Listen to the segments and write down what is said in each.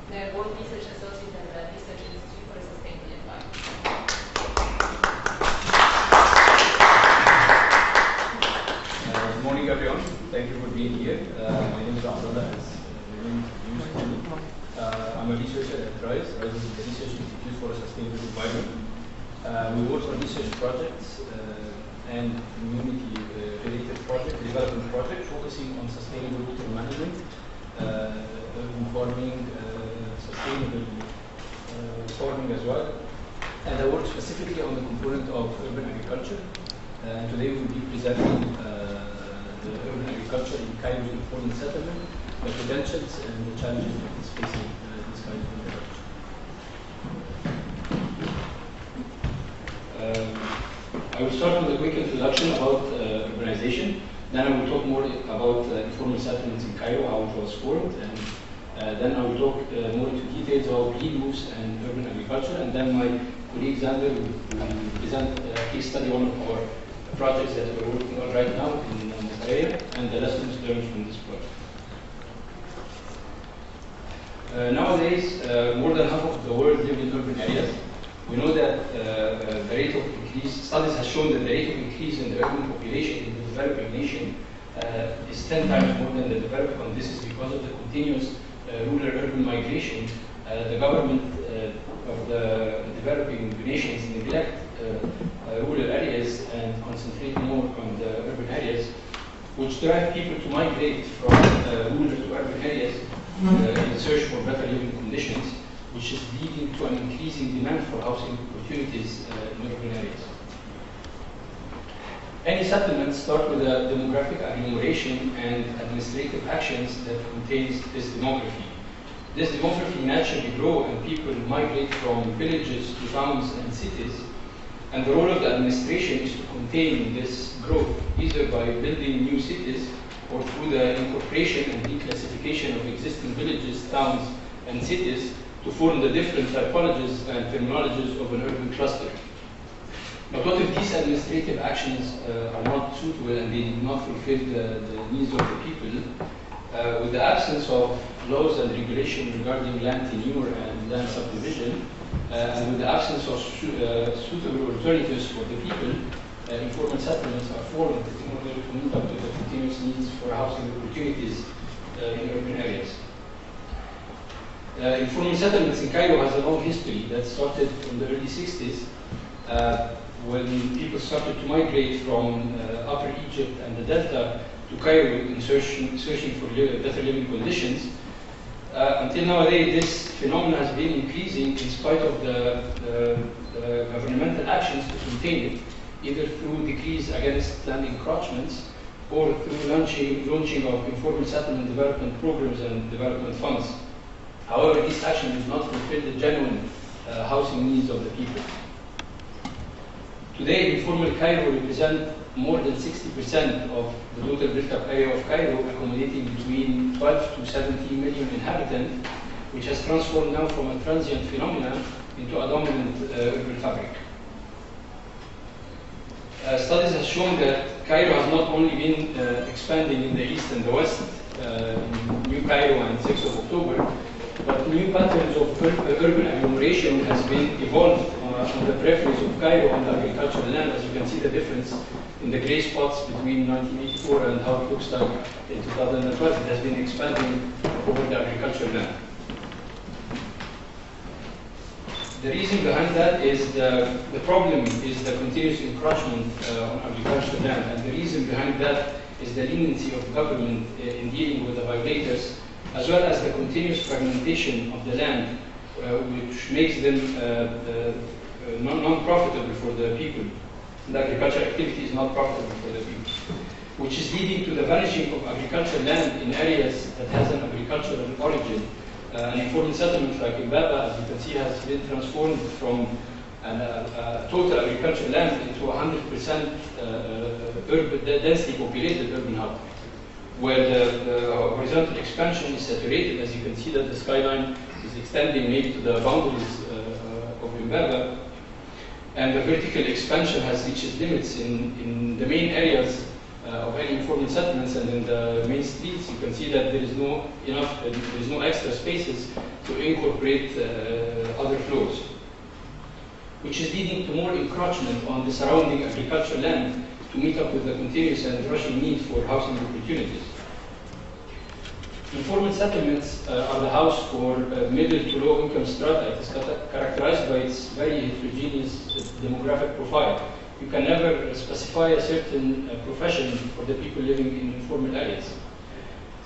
They're both research associate at the Research Institute for a Sustainable Environment. Good morning, everyone. Thank you for being here. My name is Abdullah, as Nermeen introduced me. I'm a researcher at RISE. RISE is the Research Institute for a Sustainable Environment. We work on research projects and community-related development projects focusing on sustainable water management, urban farming, sustainable farming as well. And I work specifically on the component of urban agriculture. And today we will be presenting the urban agriculture in Cairo's informal settlement, the potentials and the challenges that is facing this kind of agriculture. I will start with a quick introduction about urbanization. Then I will talk more about informal settlements in Cairo, how it was formed, and then I will talk more into details about green roofs and urban agriculture. And then my colleague Zander will present a case study on our projects that we're working on right now in this area and the lessons learned from this project. Nowadays, more than half of the world live in urban areas. We know that the rate of increase, studies have shown that the rate of increase in the urban population in the developing nation is 10 times more than the developed one. This is because of the continuous rural-urban migration. The government of the developing nations neglect rural areas and concentrate more on the urban areas, which drive people to migrate from rural to urban areas in search for better living conditions, which is leading to an increasing demand for housing opportunities in urban areas. Any settlements start with a demographic enumeration and administrative actions that contains this demography. This demography naturally grows and people migrate from villages to towns and cities, and the role of the administration is to contain this growth either by building new cities or through the incorporation and reclassification of existing villages, towns, and cities to form the different typologies and terminologies of an urban cluster. But what if these administrative actions are not suitable and they do not fulfill the needs of the people? With the absence of laws and regulation regarding land tenure and land subdivision, and with the absence of suitable alternatives for the people, informal settlements are formed in order to meet up to the continuous needs for housing opportunities in urban areas. Informal settlements in Cairo has a long history that started in the early 60s when people started to migrate from Upper Egypt and the Delta to Cairo in searching for better living conditions. Until nowadays, this phenomenon has been increasing in spite of the governmental actions to contain it, either through decrees against land encroachments or through launching of informal settlement development programs and development funds. However, these actions do not fulfill the genuine housing needs of the people. Today, informal Cairo represents more than 60% of the total built-up area of Cairo, accommodating between 12 to 17 million inhabitants, which has transformed now from a transient phenomenon into a dominant urban fabric. Studies have shown that Cairo has not only been expanding in the east and the west, in New Cairo and 6th of October, but new patterns of urban agglomeration has been evolved on the peripheries of Cairo on the agricultural land. As you can see the difference in the gray spots between 1984 and how it looks like in 2012. It has been expanding over the agricultural land. The reason behind that is the problem is the continuous encroachment on agricultural land, and the reason behind that is the leniency of government in dealing with the violators, as well as the continuous fragmentation of the land, which makes them non-profitable for the people. The agricultural activity is not profitable for the people, which is leading to the vanishing of agricultural land in areas that has an agricultural origin. An informal settlement like Imbaba, as you can see, has been transformed from a total agricultural land into 100% densely populated urban hub, where the horizontal expansion is saturated. As you can see that the skyline is extending maybe to the boundaries of Imbaba, and the vertical expansion has reached its limits in the main areas of any informal settlements, and in the main streets you can see that there is no extra spaces to incorporate other floors, which is leading to more encroachment on the surrounding agricultural land to meet up with the continuous and rushing need for housing opportunities. Informal settlements are the house for middle to low income strata. It is characterized by its very heterogeneous demographic profile. You can never specify a certain profession for the people living in informal areas.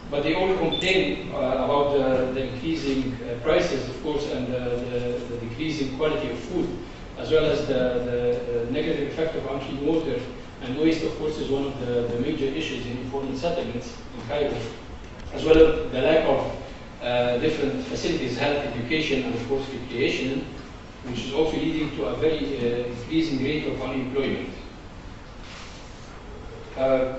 But they all complain about the increasing prices, of course, and the decreasing quality of food, as well as the negative effect of unclean water. And waste, of course, is one of the major issues in informal settlements in Cairo, as well as the lack of different facilities, health, education, and of course recreation, which is also leading to a very increasing rate of unemployment.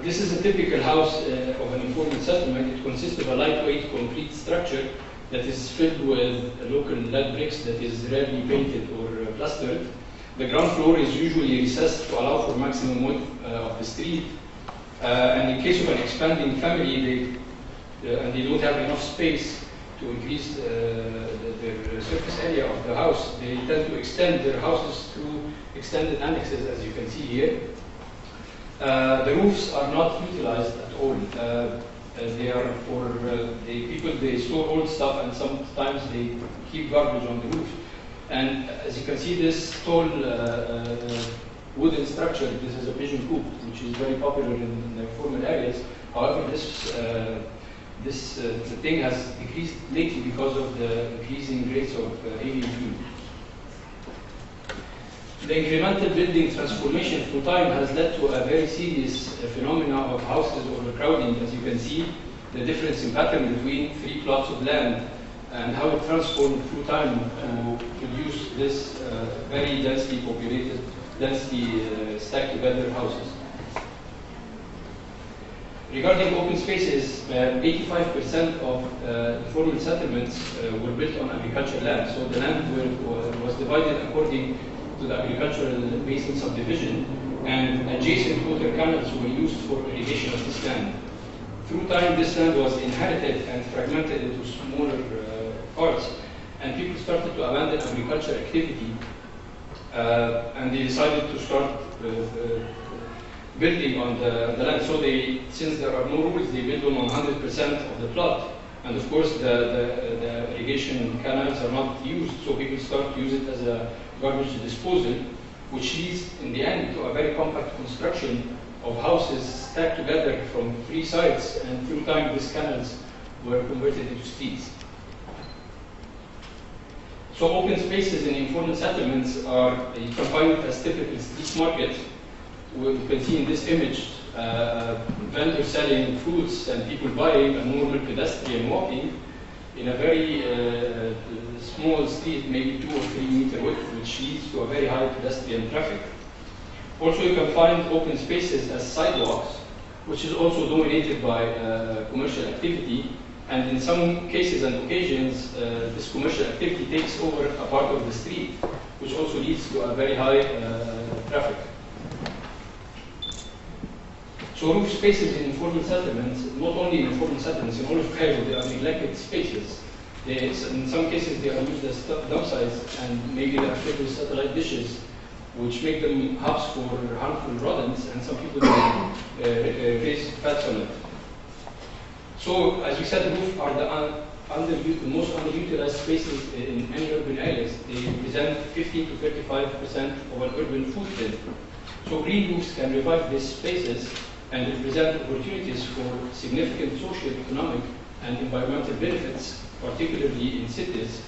This is a typical house of an informal settlement. It consists of a lightweight concrete structure that is filled with local lead bricks that is rarely painted or plastered. The ground floor is usually recessed to allow for maximum width of the street. And in case of an expanding family, and they don't have enough space to increase their surface area of the house, they tend to extend their houses through extended annexes, as you can see here. The roofs are not utilized at all. They are for the people, they store old stuff, and sometimes they keep garbage on the roof. And as you can see, this tall wooden structure, this is a pigeon coop, which is very popular in the informal areas. However, this thing has decreased lately because of the increasing rates of avian flu. The incremental building transformation through time has led to a very serious phenomena of houses overcrowding. As you can see, the difference in pattern between 3 plots of land and how it transformed through time to produce this very densely populated, densely stacked together houses. Regarding open spaces, 85% of informal settlements were built on agricultural land. So the land was divided according to the agricultural basin subdivision, and adjacent water canals were used for irrigation of this land. Through time, this land was inherited and fragmented into smaller parts, and people started to abandon agricultural activity, and they decided to start building on the land. So since there are no rules, they build on 100% of the plot. And of course, the irrigation canals are not used, so people start to use it as a garbage disposal, which leads in the end to a very compact construction of houses stacked together from 3 sides, and through time these canals were converted into streets. So open spaces in informal settlements are, you can find it as typical street market. You can see in this image vendors selling fruits and people buying, a normal pedestrian walking in a very small street, maybe 2 or 3 meter width, which leads to a very high pedestrian traffic. Also, you can find open spaces as sidewalks, which is also dominated by commercial activity. And in some cases and occasions, this commercial activity takes over a part of the street, which also leads to a very high traffic. So roof spaces in informal settlements, not only in informal settlements, in all of Cairo, they are neglected spaces. In some cases, they are used as dump sites, and maybe they are filled with satellite dishes, which make them hubs for harmful rodents, and some people raise pets on it. So, as we said, roofs are the most underutilized spaces in any urban areas. They represent 50 to 35% of an urban footprint. So green roofs can revive these spaces and represent opportunities for significant social, economic, and environmental benefits, particularly in cities.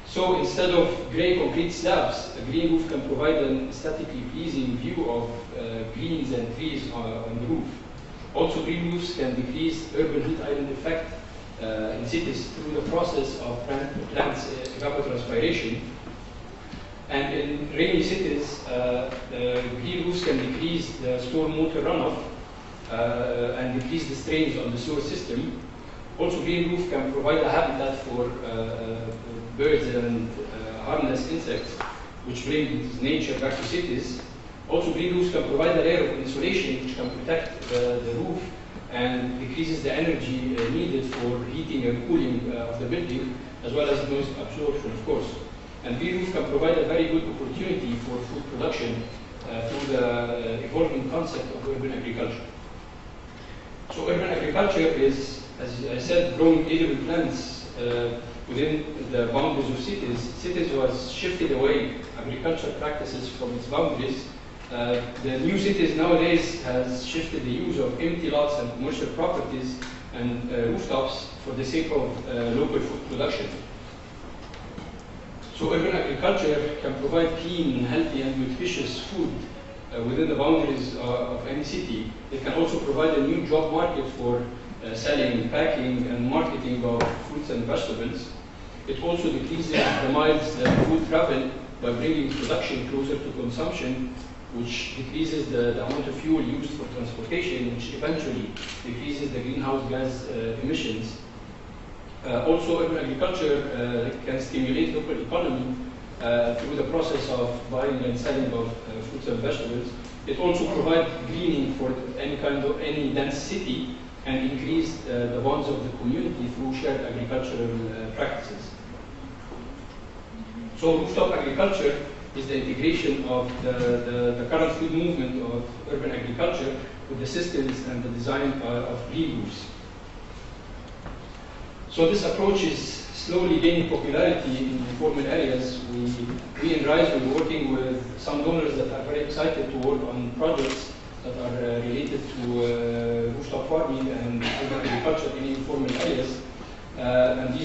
So instead of grey concrete slabs, a green roof can provide an aesthetically pleasing view of greens and trees on the roof. Also, green roofs can decrease urban heat island effect in cities through the process of plants evapotranspiration. And in rainy cities, green roofs can decrease the stormwater runoff and decrease the strains on the sewer system. Also, green roof can provide a habitat for birds and harmless insects, which bring nature back to cities. Also, green roofs can provide a layer of insulation which can protect the roof and decreases the energy needed for heating and cooling of the building, as well as noise absorption, of course. And green roof can provide a very good opportunity for food production through the evolving concept of urban agriculture. So urban agriculture is, as I said, growing edible plants within the boundaries of cities. Cities was shifted away agricultural practices from its boundaries. The new cities nowadays has shifted the use of empty lots and commercial properties and rooftops for the sake of local food production. So urban agriculture can provide clean, healthy, and nutritious food within the boundaries of any city. It can also provide a new job market for selling, packing, and marketing of fruits and vegetables. It also decreases the miles that food travel by bringing production closer to consumption, which decreases the amount of fuel used for transportation, which eventually decreases the greenhouse gas emissions. Also, urban agriculture can stimulate local economy through the process of buying and selling of fruits and vegetables. It also provides greening for any dense city and increase the bonds of the community through shared agricultural practices. So rooftop agriculture is the integration of the current food movement of urban agriculture with the systems and the design of green roofs. So this approach is slowly gaining popularity in informal areas. We in RISE will be working with some donors that are very excited to work on projects that are related to rooftop farming and urban agriculture in informal areas. And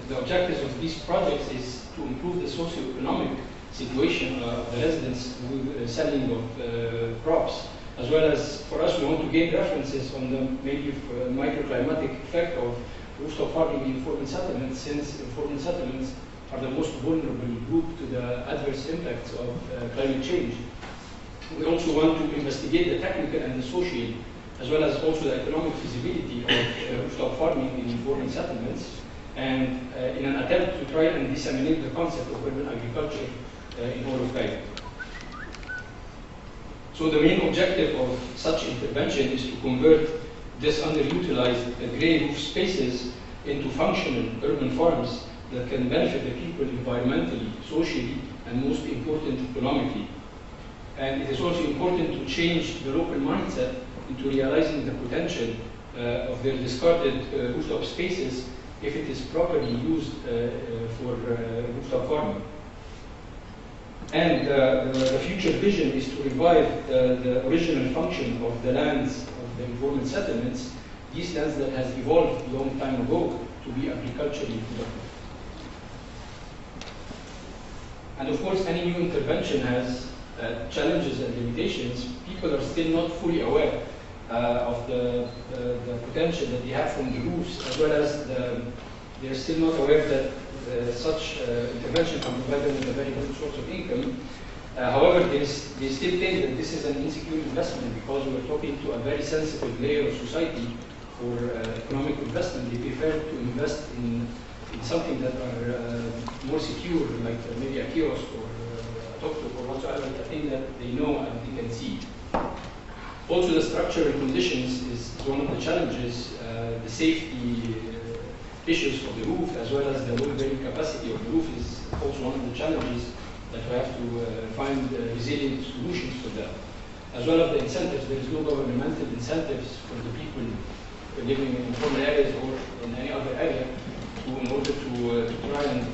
the objectives of these projects is to improve the socio-economic situation of the residents with selling of crops, as well as for us we want to gain references on the maybe microclimatic effect of rooftop farming in informal settlements, since informal settlements are the most vulnerable group to the adverse impacts of climate change. We also want to investigate the technical and the social, as well as also the economic feasibility of rooftop farming in informal settlements, and in an attempt to try and disseminate the concept of urban agriculture in all of Cairo. So the main objective of such intervention is to convert this underutilized grey roof spaces into functional urban farms that can benefit the people environmentally, socially, and most important, economically. And it is also important to change the local mindset into realizing the potential of their discarded rooftop spaces if it is properly used for rooftop farming. And the future vision is to revive the original function of the lands of the informal settlements, these lands that has evolved a long time ago to be agriculturally productive. And of course, any new intervention has challenges and limitations. People are still not fully aware of the potential that they have from the roofs, as well as they're still not aware that such intervention can provide them with a very good source of income. However, they still think that this is an insecure investment because we're talking to a very sensitive layer of society for economic investment. They prefer to invest in something that are more secure, like maybe a kiosk or a tuk-tuk or whatsoever, a thing that they know and they can see. Also, the structural conditions is one of the challenges. The safety issues of the roof, as well as the load-bearing capacity of the roof, is also one of the challenges that we have to find resilient solutions for that. As well as the incentives, there is no governmental incentives for the people living in informal areas or in any other area in order to try and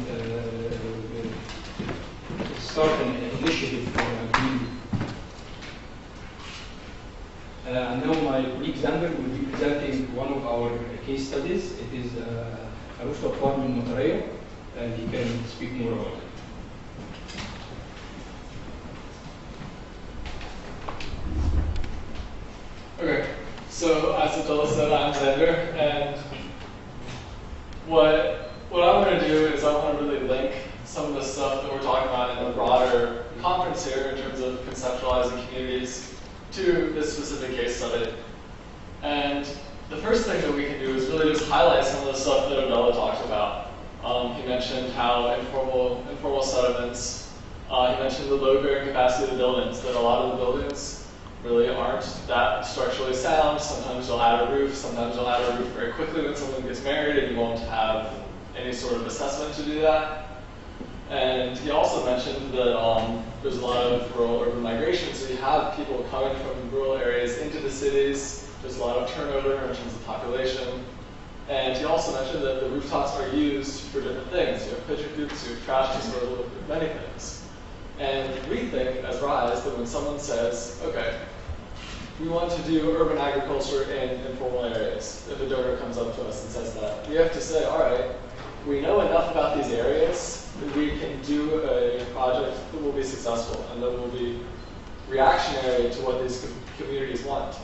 start an initiative for green. And now my colleague Zander will be presenting one of our case studies. It is a rooftop farm in Monterey, and he can speak more about it. Okay, so as Abdullah said, I'm Zander, and what I want to do is I want to really link some of the stuff that we're talking about in the broader conference here in terms of conceptualizing communities to this specific case study. And the first thing that we can do is really just highlight some of the stuff that Abdullah talked about. He mentioned how informal settlements, he mentioned the load-bearing capacity of the buildings, that a lot of the buildings really aren't that structurally sound. Sometimes you'll add a roof, sometimes you'll add a roof very quickly when someone gets married and you won't have any sort of assessment to do that. And he also mentioned that there's a lot of rural-urban migration, so you have people coming from rural areas into the cities. There's a lot of turnover in terms of population. And he also mentioned that the rooftops are used for different things. You have pigeon coops, you have trash disposal, many things. And we think, as RISE, that when someone says, okay, we want to do urban agriculture in informal areas, if a donor comes up to us and says that, we have to say, all right, we know enough about these areas that we can do a project that will be successful and that will be reactionary to what these communities want.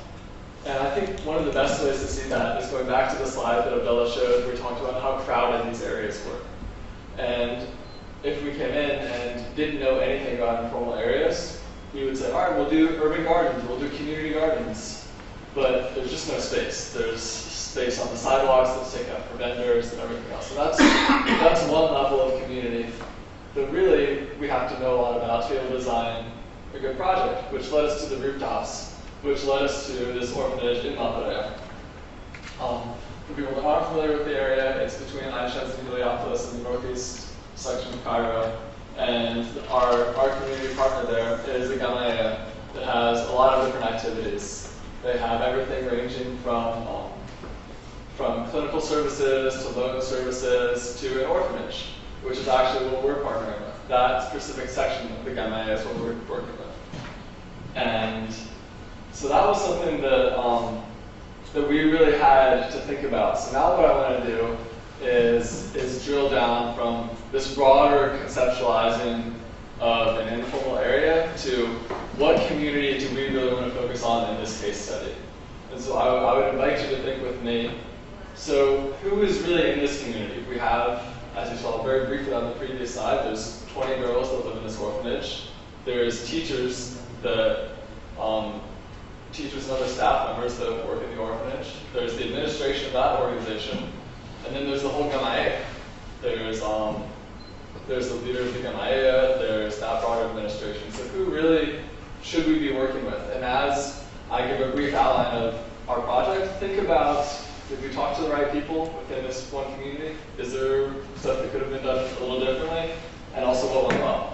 And I think one of the best ways to see that is going back to the slide that Abdullah showed, where we talked about how crowded these areas were. And if we came in and didn't know anything about informal areas, we would say, all right, we'll do urban gardens, we'll do community gardens. But there's just no space. There's space on the sidewalks that's taken up for vendors and everything else. So that's one level of community that really we have to know a lot about to be able to design a good project, which led us to the rooftops, which led us to this orphanage in Mataraya. For people that aren't familiar with the area, it's between Ain Shams and Heliopolis in the northeast section of Cairo. And our community partner there is a Gamaya that has a lot of different activities. They have everything ranging from clinical services to loan services to an orphanage, which is actually what we're partnering with. That specific section of the Gamaya is what we're working with. And so that was something that that we really had to think about. So now what I want to do is drill down from this broader conceptualizing of an informal area to what community do we really want to focus on in this case study. And so I would invite you to think with me. So who is really in this community? We have, as you saw very briefly on the previous slide, there's 20 girls that live in this orphanage. There's teachers that teachers and other staff members that work in the orphanage. There's the administration of that organization. And then there's the whole Gamaya. There's the leader of the Gamaya, there's that broader administration. So who really should we be working with? And as I give a brief outline of our project, think about, did we talk to the right people within this one community? Is there stuff that could have been done a little differently? And also what went well?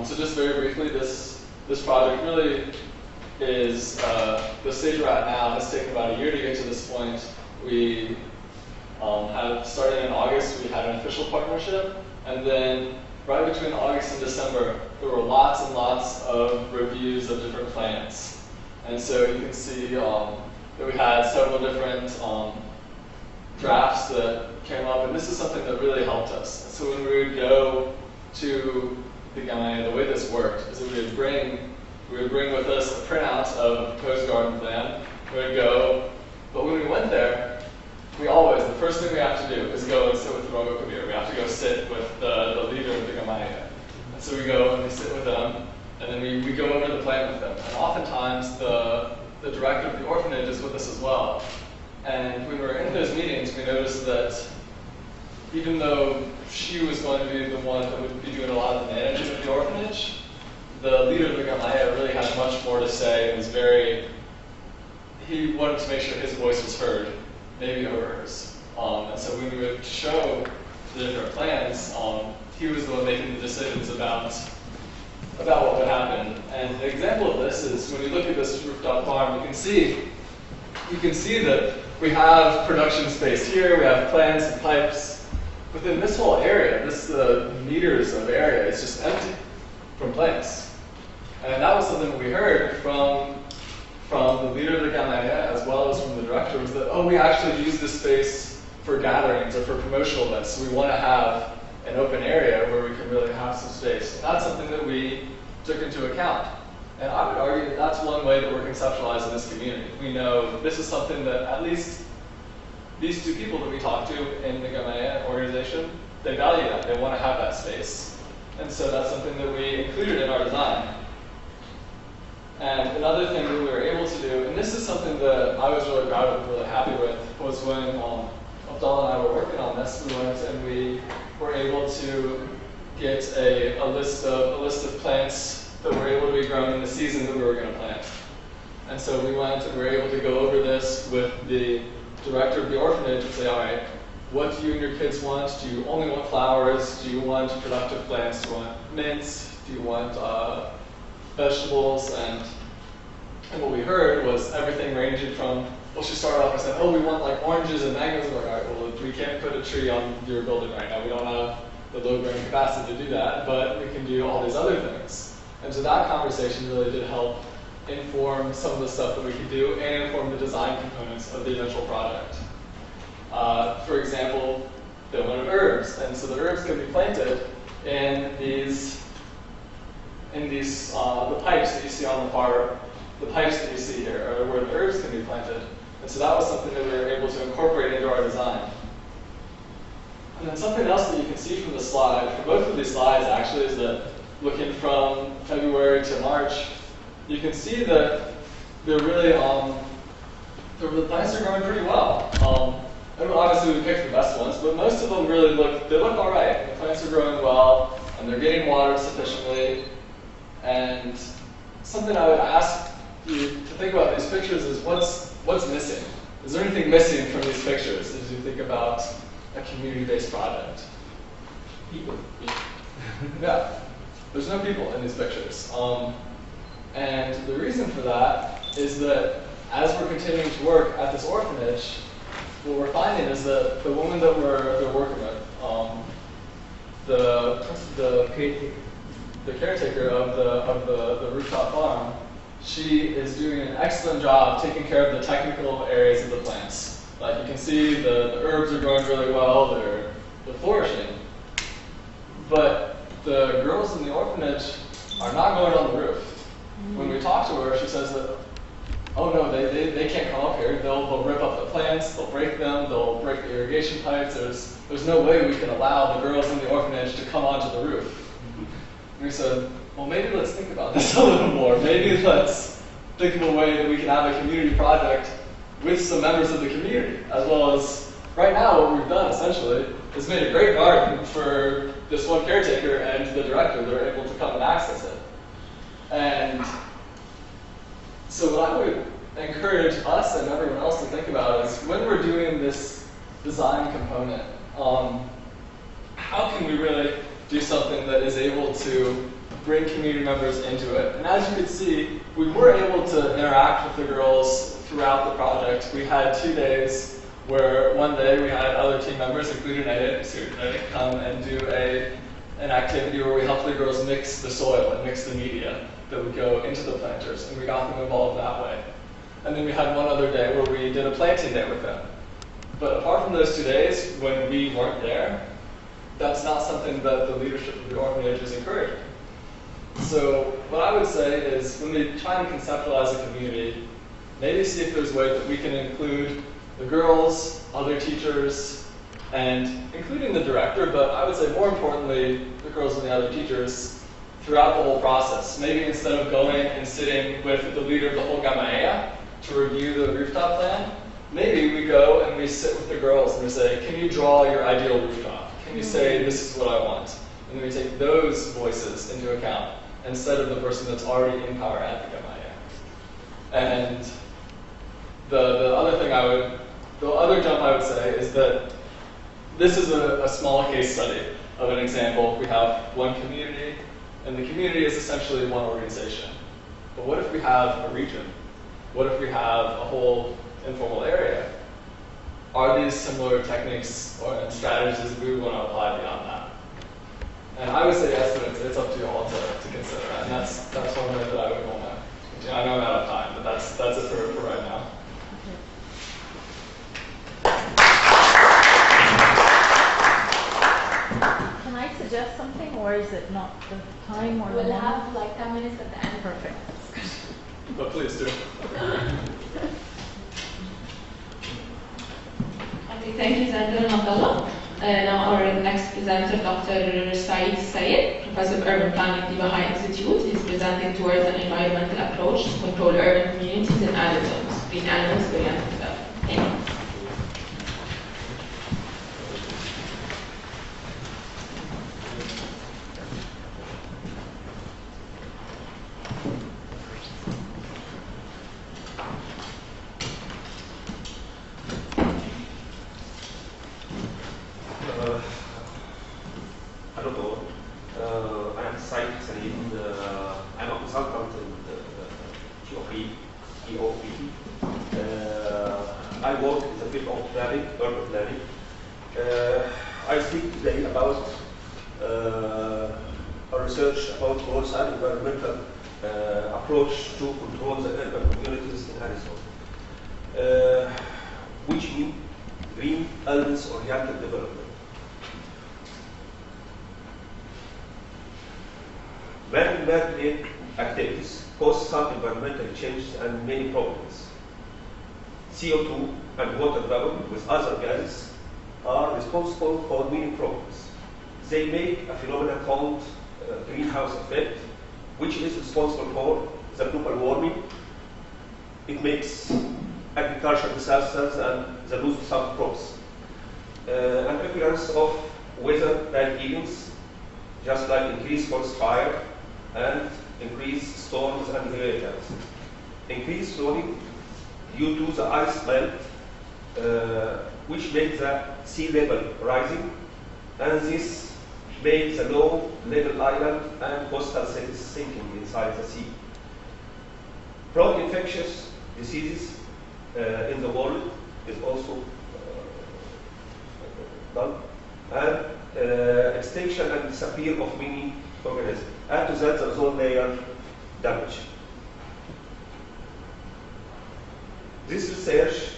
So just very briefly, this project really is, the stage we're at now has taken about a year to get to this point. We have started in August, we had an official partnership, and then right between August and December, there were lots and lots of reviews of different plans. And so you can see that we had several different drafts that came up, and this is something that really helped us. So when we would go to the Gamaya, the way this worked is that we would bring with us a printout of a proposed garden plan. We would go, but when we went there, the first thing we have to do is go and sit with the Rogo Kabir. We have to go sit with the leader of the Gamaya. And so we go and we sit with them, and then we go over the plan with them. And oftentimes the director of the orphanage is with us as well. And when we were in those meetings, we noticed that even though she was going to be the one that would be doing a lot of the managing of the orphanage, the leader of the Gamaya really had much more to say and he wanted to make sure his voice was heard, maybe over hers. And so when we would show the different plans, he was the one making the decisions about what would happen. And an example of this is when you look at this rooftop farm, you can see that we have production space here, we have plants and pipes. Within this whole area, the meters of area is just empty from plants. And that was something that we heard from the leader of the Gamaya as well as from the director, was that, we actually use this space for gatherings or for promotional events. So we want to have an open area where we can really have some space. And that's something that we took into account. And I would argue that that's one way that we're conceptualizing this community. We know this is something that at least these two people that we talked to in the Gamaya organization, they value that. They want to have that space. And so that's something that we included in our design. And another thing that we were able to do, and this is something that I was really proud of and really happy with, was when Abdullah and I were working on this, we went and we were able to get a list of plants that were able to be grown in the season that we were going to plant. And so we went and we were able to go over this with the director of the orphanage and say, all right, What do you and your kids want? Do you only want flowers? Do you want productive plants? Do you want mints? Do you want vegetables? And what we heard was everything ranging from, well, she started off by saying, oh, we want like oranges and mangoes. We're like, all right, well, we can't put a tree on your building right now. We don't have the load-bearing capacity to do that, but we can do all these other things. And so that conversation really did help inform some of the stuff that we could do and inform the design components of the eventual project. For example, they wanted herbs, and so the herbs could be planted in the pipes that you see on the far. The pipes that you see here are where the herbs can be planted. And so that was something that we were able to incorporate into our design. And then something else that you can see from the slide, for both of these slides actually, is that looking from February to March, you can see that they're really, the plants are growing pretty well. And obviously we picked the best ones, but most of them really look all right. The plants are growing well, and they're getting watered sufficiently. And something I would ask you to think about these pictures is what's missing? Is there anything missing from these pictures as you think about a community-based project? People. Yeah, there's no people in these pictures. And the reason for that is that as we're continuing to work at this orphanage, what we're finding is that the woman that they're working with, the caretaker of the rooftop farm, she is doing an excellent job taking care of the technical areas of the plants. Like you can see, the herbs are growing really well, they're flourishing. But the girls in the orphanage are not going on the roof. When we talk to her, she says that, oh no, they can't come up here. They'll rip up the plants, they'll break them, they'll break the irrigation pipes. There's no way we can allow the girls in the orphanage to come onto the roof. And we said, well, maybe let's think about this a little more. Maybe let's think of a way that we can have a community project with some members of the community, as well as right now what we've done essentially is made a great garden for this one caretaker and the director. They're able to come and access it. And so what I would encourage us and everyone else to think about is when we're doing this design component, how can we really do something that is able to bring community members into it? And as you can see, we were able to interact with the girls throughout the project. We had 2 days where one day we had other team members, including Arid, who's here today, come and do an activity where we helped the girls mix the soil and mix the media that would go into the planters, and we got them involved that way. And then we had one other day where we did a planting day with them. But apart from those 2 days, when we weren't there, that's not something that the leadership of the orphanage is encouraging. So what I would say is when we try and conceptualize a community, maybe see if there's a way that we can include the girls, other teachers, and including the director, but I would say more importantly, the girls and the other teachers throughout the whole process. Maybe instead of going and sitting with the leader of the whole Gamaya to review the rooftop plan, maybe we go and we sit with the girls and we say, can you draw your ideal rooftop? Can you say, this is what I want? And then we take those voices into account instead of the person that's already in power at the Gamaya. And the other jump I would say is that this is a small case study of an example. We have one community, and the community is essentially one organization. But what if we have a region? What if we have a whole informal area? Are these similar techniques and strategies that we want to apply beyond that? And I would say yes, but it's up to you all to consider that. And that's one way that I would want to. I know I'm out of time, but that's it for right now. Can I suggest something, or is it not the time or the We'll moment? have like 10 minutes at the end. Perfect. But please do. Okay, thank you, Zandra and Abdullah. Now our next presenter, Dr. Saeed Sayed, Professor of Urban Planning at the Baha'i Institute, is presenting towards an environmental approach to control urban communities and arid zones, green animals, variant development. Thank you. Hello, I am Said Salim. I'm a consultant in GOP. I work in the field of planning, urban planning. I speak today about a research about growth and environmental approach to control the urban communities in Arizona, which mean green elements-oriented development. Man-made activities cause some environmental changes and many problems. CO2 and water vapor with other gases are responsible for many problems. They make a phenomenon called greenhouse effect, which is responsible for the global warming. It makes agricultural disasters and the loss of some crops. An occurrence of weather bad events, just like increased forest fire and increased storms and hurricanes. Increased flooding due to the ice melt, which makes the sea level rising, and this makes the low level island and coastal cities sinking inside the sea. Broad infectious diseases in the world is also done, and extinction and disappear of many organisms. Add to that the ozone layer damage. This research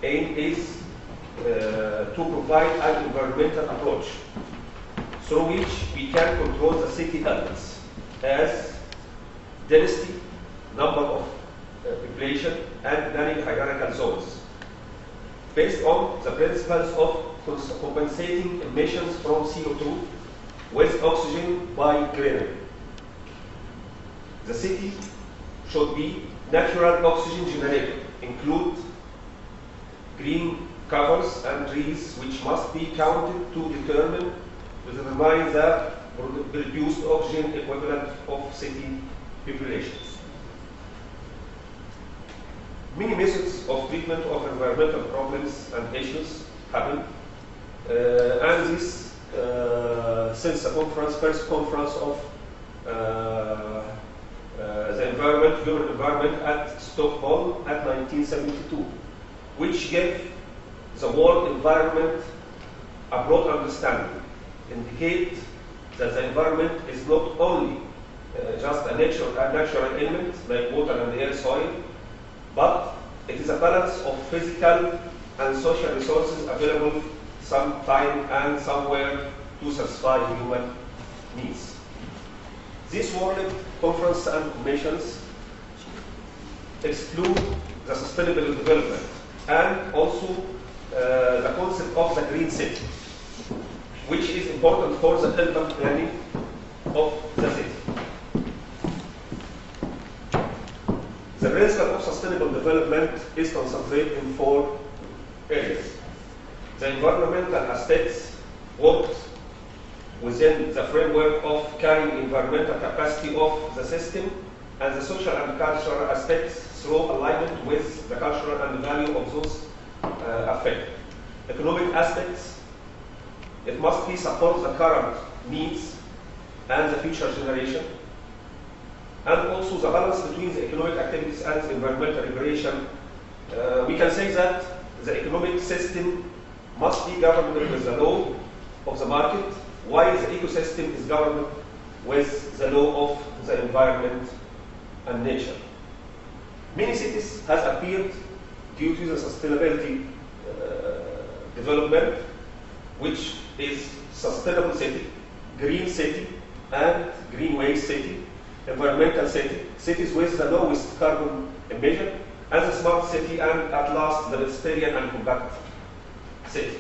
aim is to provide an environmental approach through which we can control the city elements as density, number of population, and planning hierarchical zones, based on the principles of compensating emissions from CO2 with oxygen by greenery. The city should be natural oxygen generator, include green covers and trees, which must be counted to determine the produced oxygen equivalent of city populations. Many methods of treatment of environmental problems and issues happen, and this since the first conference of the human environment at Stockholm at 1972, which gave the world environment a broad understanding, indicate that the environment is not only just a natural element like water and air, soil, but it is a balance of physical and social resources available sometime and somewhere to satisfy human needs. This World Conference and Conventions exclude the sustainable development and also the concept of the green city, which is important for the urban planning of the city. The principle of sustainable development is concentrated in 4 areas. The environmental aspects work within the framework of carrying environmental capacity of the system, and the social and cultural aspects through alignment with the cultural and value of those affected. Economic aspects, it must be support the current needs and the future generation, and also the balance between the economic activities and the environmental regulation. We can say that the economic system must be governed with the law of the market, while the ecosystem is governed with the law of the environment and nature. Many cities has appeared due to the sustainability development, which is sustainable city, green city, and green waste city, environmental city, cities with the lowest carbon emission, and the smart city, and at last the pedestrian and compact city.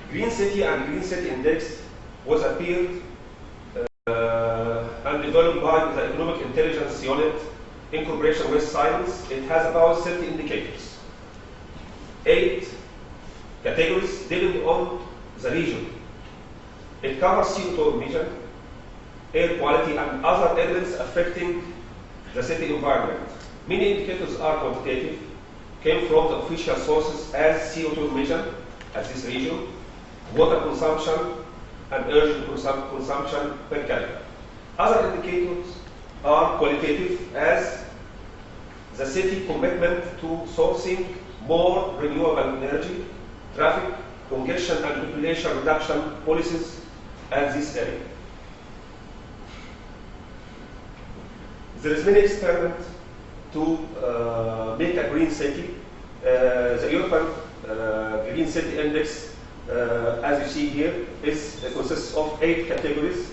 Green City and Green City Index was appeared and developed by the Economic Intelligence Unit in cooperation with science. It has about 30 indicators, 8 categories depending on the region. It covers CO2 emission, air quality, and other elements affecting the city environment. Many indicators are quantitative, came from the official sources as CO2 emission at this region, water consumption, and energy consumption per capita. Other indicators are qualitative, as the city commitment to sourcing more renewable energy, traffic, congestion, and population reduction policies at this area. There is many experiments to make a green city. The European Green City Index, as you see here, consists of 8 categories.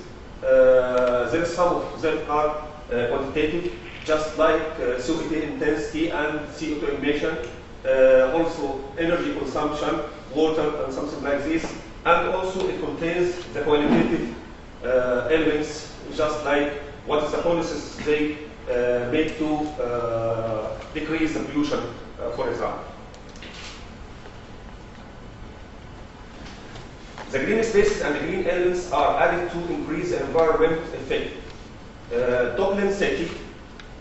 Some of them are quantitative, just like CO2 intensity and CO2 emission, also energy consumption, water, and something like this. And also it contains the qualitative elements, just like what is the policies they make to decrease the pollution, for example. The green spaces and the green elements are added to increase the environment effect. Dublin City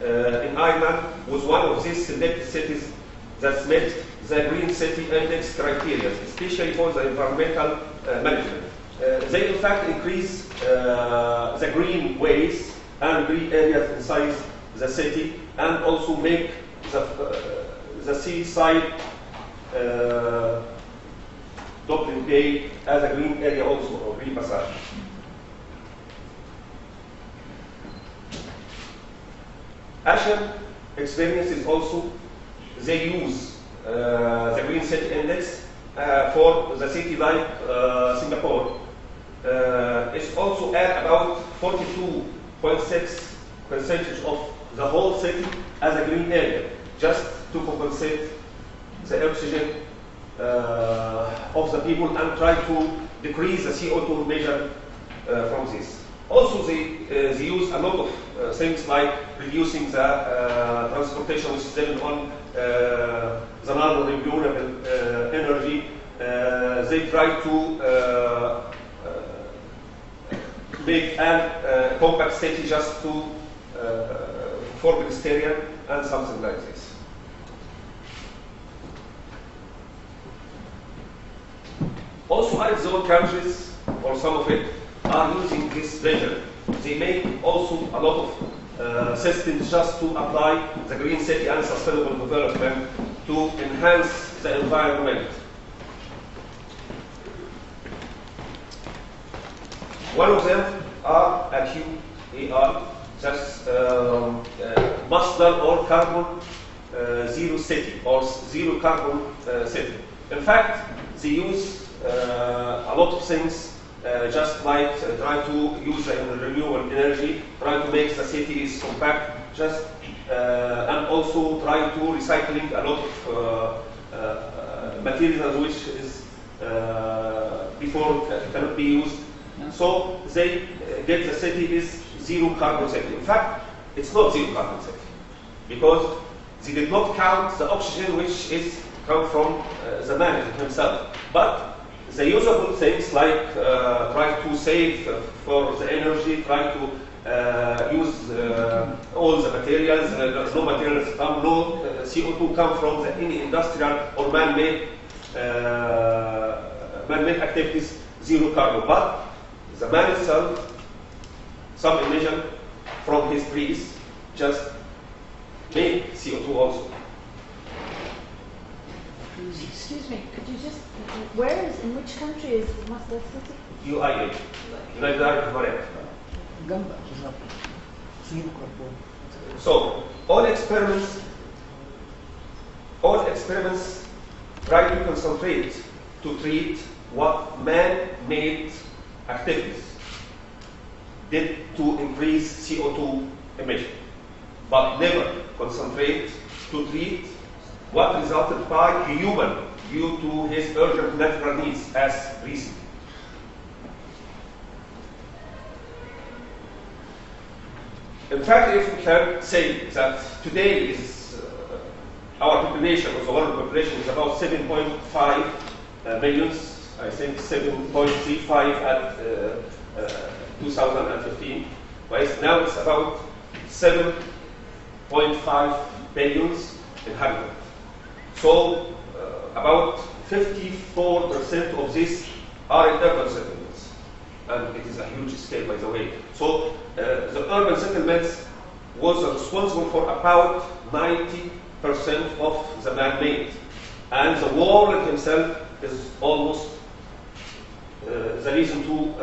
in Ireland was one of these selected cities that met the Green City Index criteria, especially for the environmental management. They in fact increase the green ways and green areas inside the city, and also make the seaside Dublin Bay as a green area also, or green passage. Asian experiences also, they use the Green City Index for the city like Singapore. It's also at about 42.6% of the whole city as a green area, just to compensate the oxygen of the people and try to decrease the CO2 emission from this. Also, they use a lot of things like reducing the transportation, which is dependent on the non-renewable energy. They try to make a compact city just to for pedestrian and something like this. Also, Arid zone countries, or some of it, are using this measure. They make also a lot of systems just to apply the green city and sustainable development to enhance the environment. One of them are AQAR, just Master or Carbon Zero City, or Zero Carbon City. In fact, they use a lot of things, just like try to use renewable energy, try to make the cities compact, just and also try to recycling a lot of materials which is before cannot be used. So they get the city is zero carbon city. In fact, it's not zero carbon city, because they did not count the oxygen which is come from the man himself. But the usable things like try to save for the energy, try to use all the materials, no materials come, no CO2 come from any industrial or man-made activities, zero carbon. But the man itself, some emission from his trees, just make CO2 also. Excuse me, could you just, in which country is Master City? UAE, United Arab Emirates. So, all experiments try to concentrate to treat what man-made activities did to increase CO2 emission, but never concentrate to treat what resulted by human due to his urgent natural needs as reason. In fact, if we can say that today is our population, or the world population, is about 7.5 millions, I think 7.35 at 2015, but now it's about 7.5 billions inhabitants. So about 54% of this are in urban settlements. And it is a huge scale, by the way. So the urban settlements was responsible for about 90% of the man-made. And the world himself is almost the reason to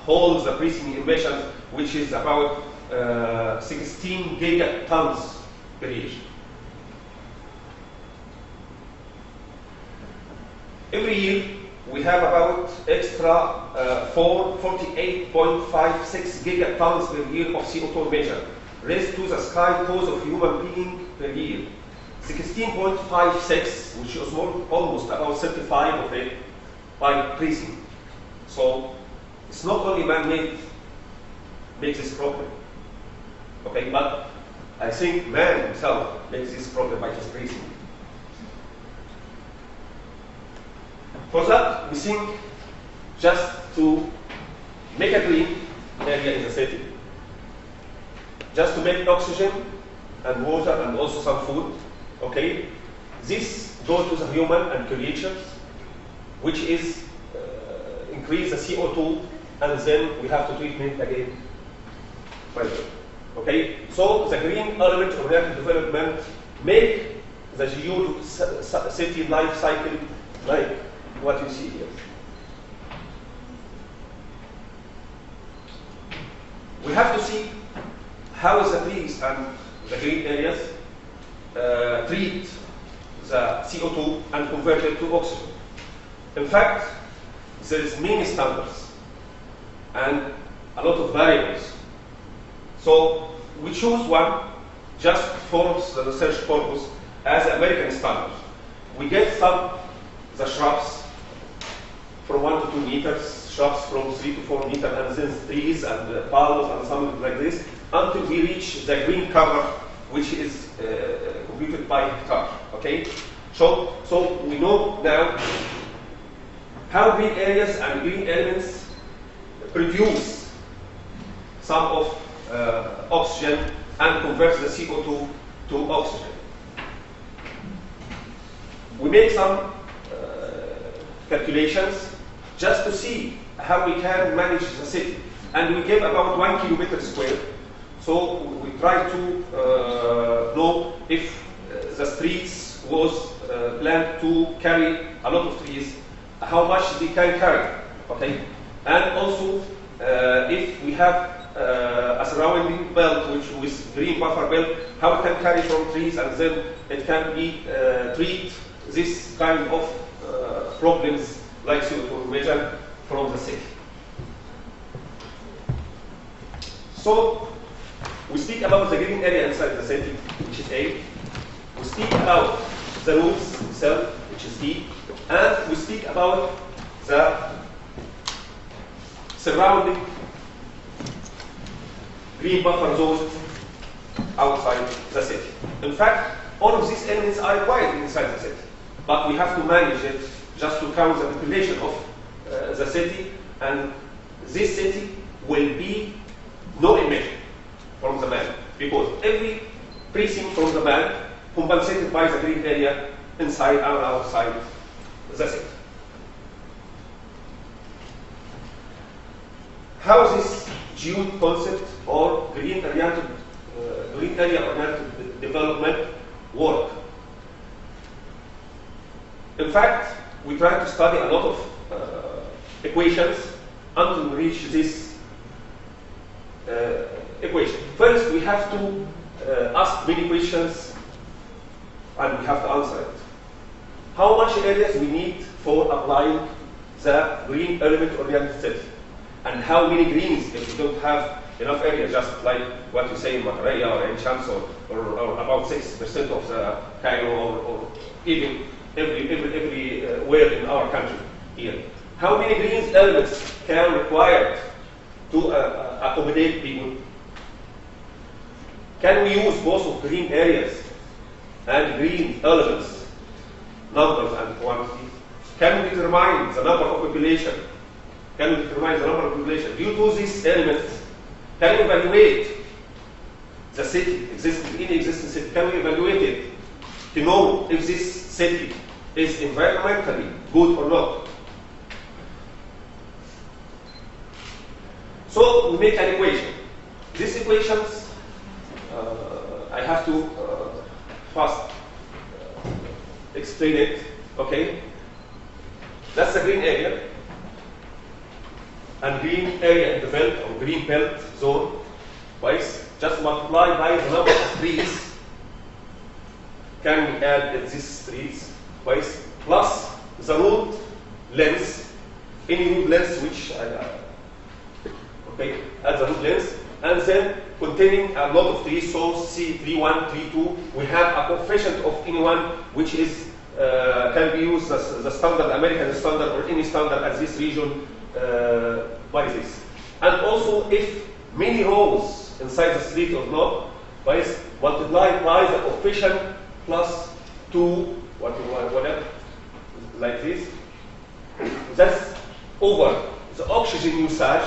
hold the pre-sink emissions, which is about 16 gigatons per year. Every year, we have about extra 48.56 gigatons per year of CO2 emission raised to the sky cause of human being per year. 16.56, which is almost about 35 of it, by pre-sink. So it's not only man-made makes this problem, okay? But I think man himself makes this problem by his pre-sink. For that, we think just to make a green area in the city, just to make oxygen and water and also some food, okay? This goes to the human and creatures, which is increase the CO2, and then we have to treat it again. Okay? So the green element of urban development make the huge city life cycle like what you see here. We have to see how the trees and the green areas treat the CO2 and convert it to oxygen. In fact, there is many standards and a lot of variables. So we choose one just for the research purpose as American standard. We get the shrubs from 1 to 2 meters, shrubs from 3 to 4 meters, and then trees and palms and something like this, until we reach the green cover, which is computed by hectare. Okay? So we know now how green areas and green elements produce some of oxygen and converts the CO2 to oxygen. We make some calculations just to see how we can manage the city. And we give about 1 kilometer square. So we try to know if the streets was planned to carry a lot of trees, how much they can carry, okay? And also, if we have a surrounding belt, which with green buffer belt, how it can carry from trees, and then it can be treat this kind of problems like CO2 emission from the city. So we speak about the green area inside the city, which is A. We speak about the roads itself, which is B. And we speak about the surrounding green buffer zones outside the city. In fact, all of these elements are required inside the city, but we have to manage it just to count the population of the city, and this city will be no emission from the man, because every precinct from the man compensated by the green area inside and outside the city. How this GUID concept or green area oriented development work? In fact, we try to study a lot of equations until we reach this equation. First, we have to ask many questions and we have to answer it. How much areas we need for applying the green element oriented city? And how many greens if we don't have enough area, just like what you say in Mataraya or in Shams or about 6% of the Cairo or even everywhere in our country here. How many green elements can required to accommodate people? Can we use both of green areas and green elements, numbers and quantity? Can we determine the number of population? Can we determine the number of population? Due to these elements, can we evaluate the city, any existing city? Can we evaluate it to know if this city is environmentally good or not. So we make an equation. These equations, I have to first explain it. Okay, that's the green area, and green area in the belt or green belt zone. Twice, just multiply by the number of trees. Can we add these trees twice plus the root length, any root length which okay, add the root length, and then containing a lot of trees, so C31, 32, we have a coefficient of any one which is can be used as the standard American standard or any standard at this region by this. And also if many rows inside the street or not, by multiply by the coefficient plus 2, whatever, like this. That's over the oxygen usage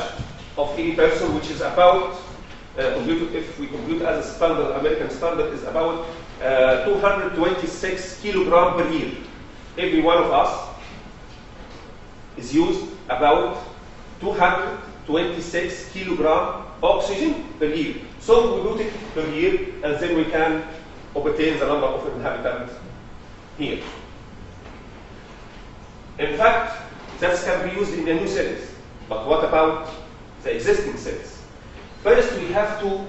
of any person, which is about, if we compute as a standard, American standard, is about 226 kilogram per year. Every one of us is used about 226 kilogram oxygen per year. So we put it per year, and then we can obtain the number of inhabitants here. In fact, that can be used in the new cities. But what about the existing cities? First, we have to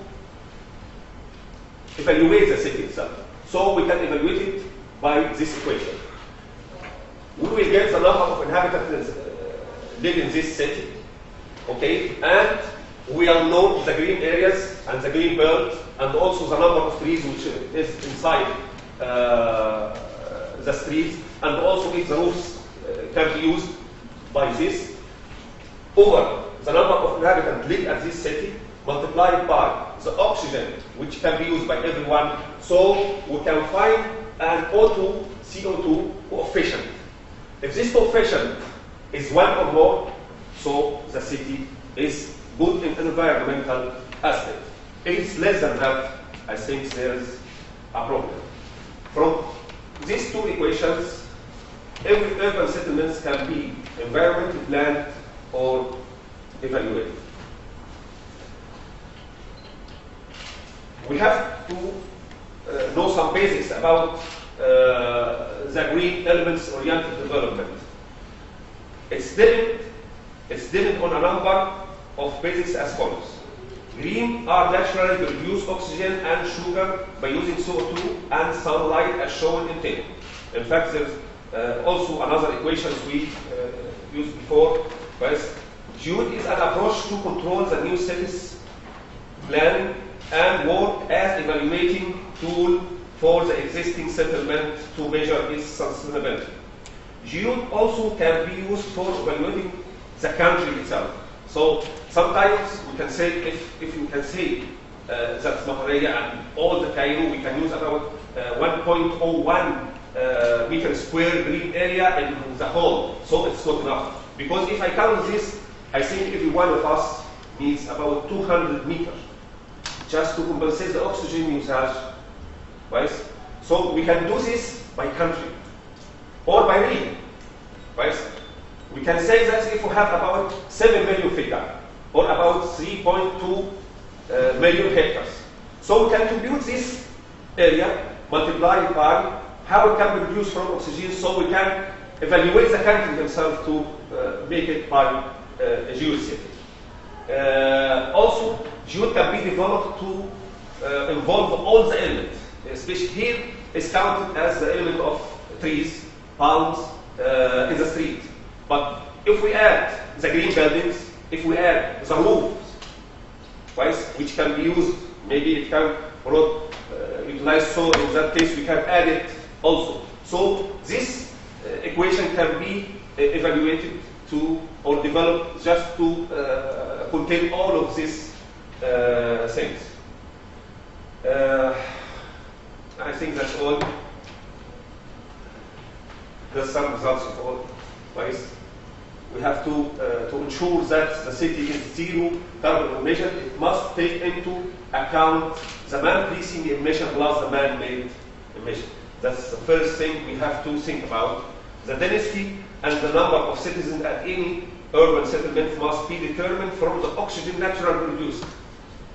evaluate the city itself. So we can evaluate it by this equation. We will get the number of inhabitants live in this city, okay? And we will know the green areas and the green belt, and also the number of trees which is inside the streets, and also if the roofs can be used by this, over the number of inhabitants live at this city, multiplied by the oxygen which can be used by everyone, so we can find an O2, CO2 coefficient. If this coefficient is 1 or more, so the city is good in environmental aspect. If it's less than that, I think there is a problem. From these two equations, every urban settlements can be environmentally planned or evaluated. We have to know some basics about the green elements-oriented development. It's dependent on a number of basics as follows. Green are naturally produce oxygen and sugar by using CO2 and sunlight as shown in table. In fact, there's also another equation we used before. GEOD is an approach to control the new cities planning and work as evaluating tool for the existing settlement to measure its sustainability. GEOD also can be used for evaluating the country itself. So sometimes we can say, if you can say that Maharaja and all the Cairo, we can use about 1.01 meter square green area in the whole. So it's not enough. Because if I count this, I think every one of us needs about 200 meters just to compensate the oxygen usage. Right? So we can do this by country or by region. Right? We can say that if we have about 7 million figure or about 3.2 million hectares. So we can compute this area multiplied by how it can be produced from oxygen, so we can evaluate the country themselves to make it by geocity. Also, GEOD can be developed to involve all the elements, especially here is counted as the element of trees, palms in the street. But if we add the green buildings, if we add the roofs, right, which can be used, maybe it can not utilize, so in that case we can add it also. So this equation can be evaluated to or developed just to contain all of these things. I think that's all. There's some results of all. Right? We have to ensure that the city is zero carbon emission. It must take into account the man-pleasing emission plus the man-made emission. That's the first thing we have to think about. The density and the number of citizens at any urban settlement must be determined from the oxygen naturally produced.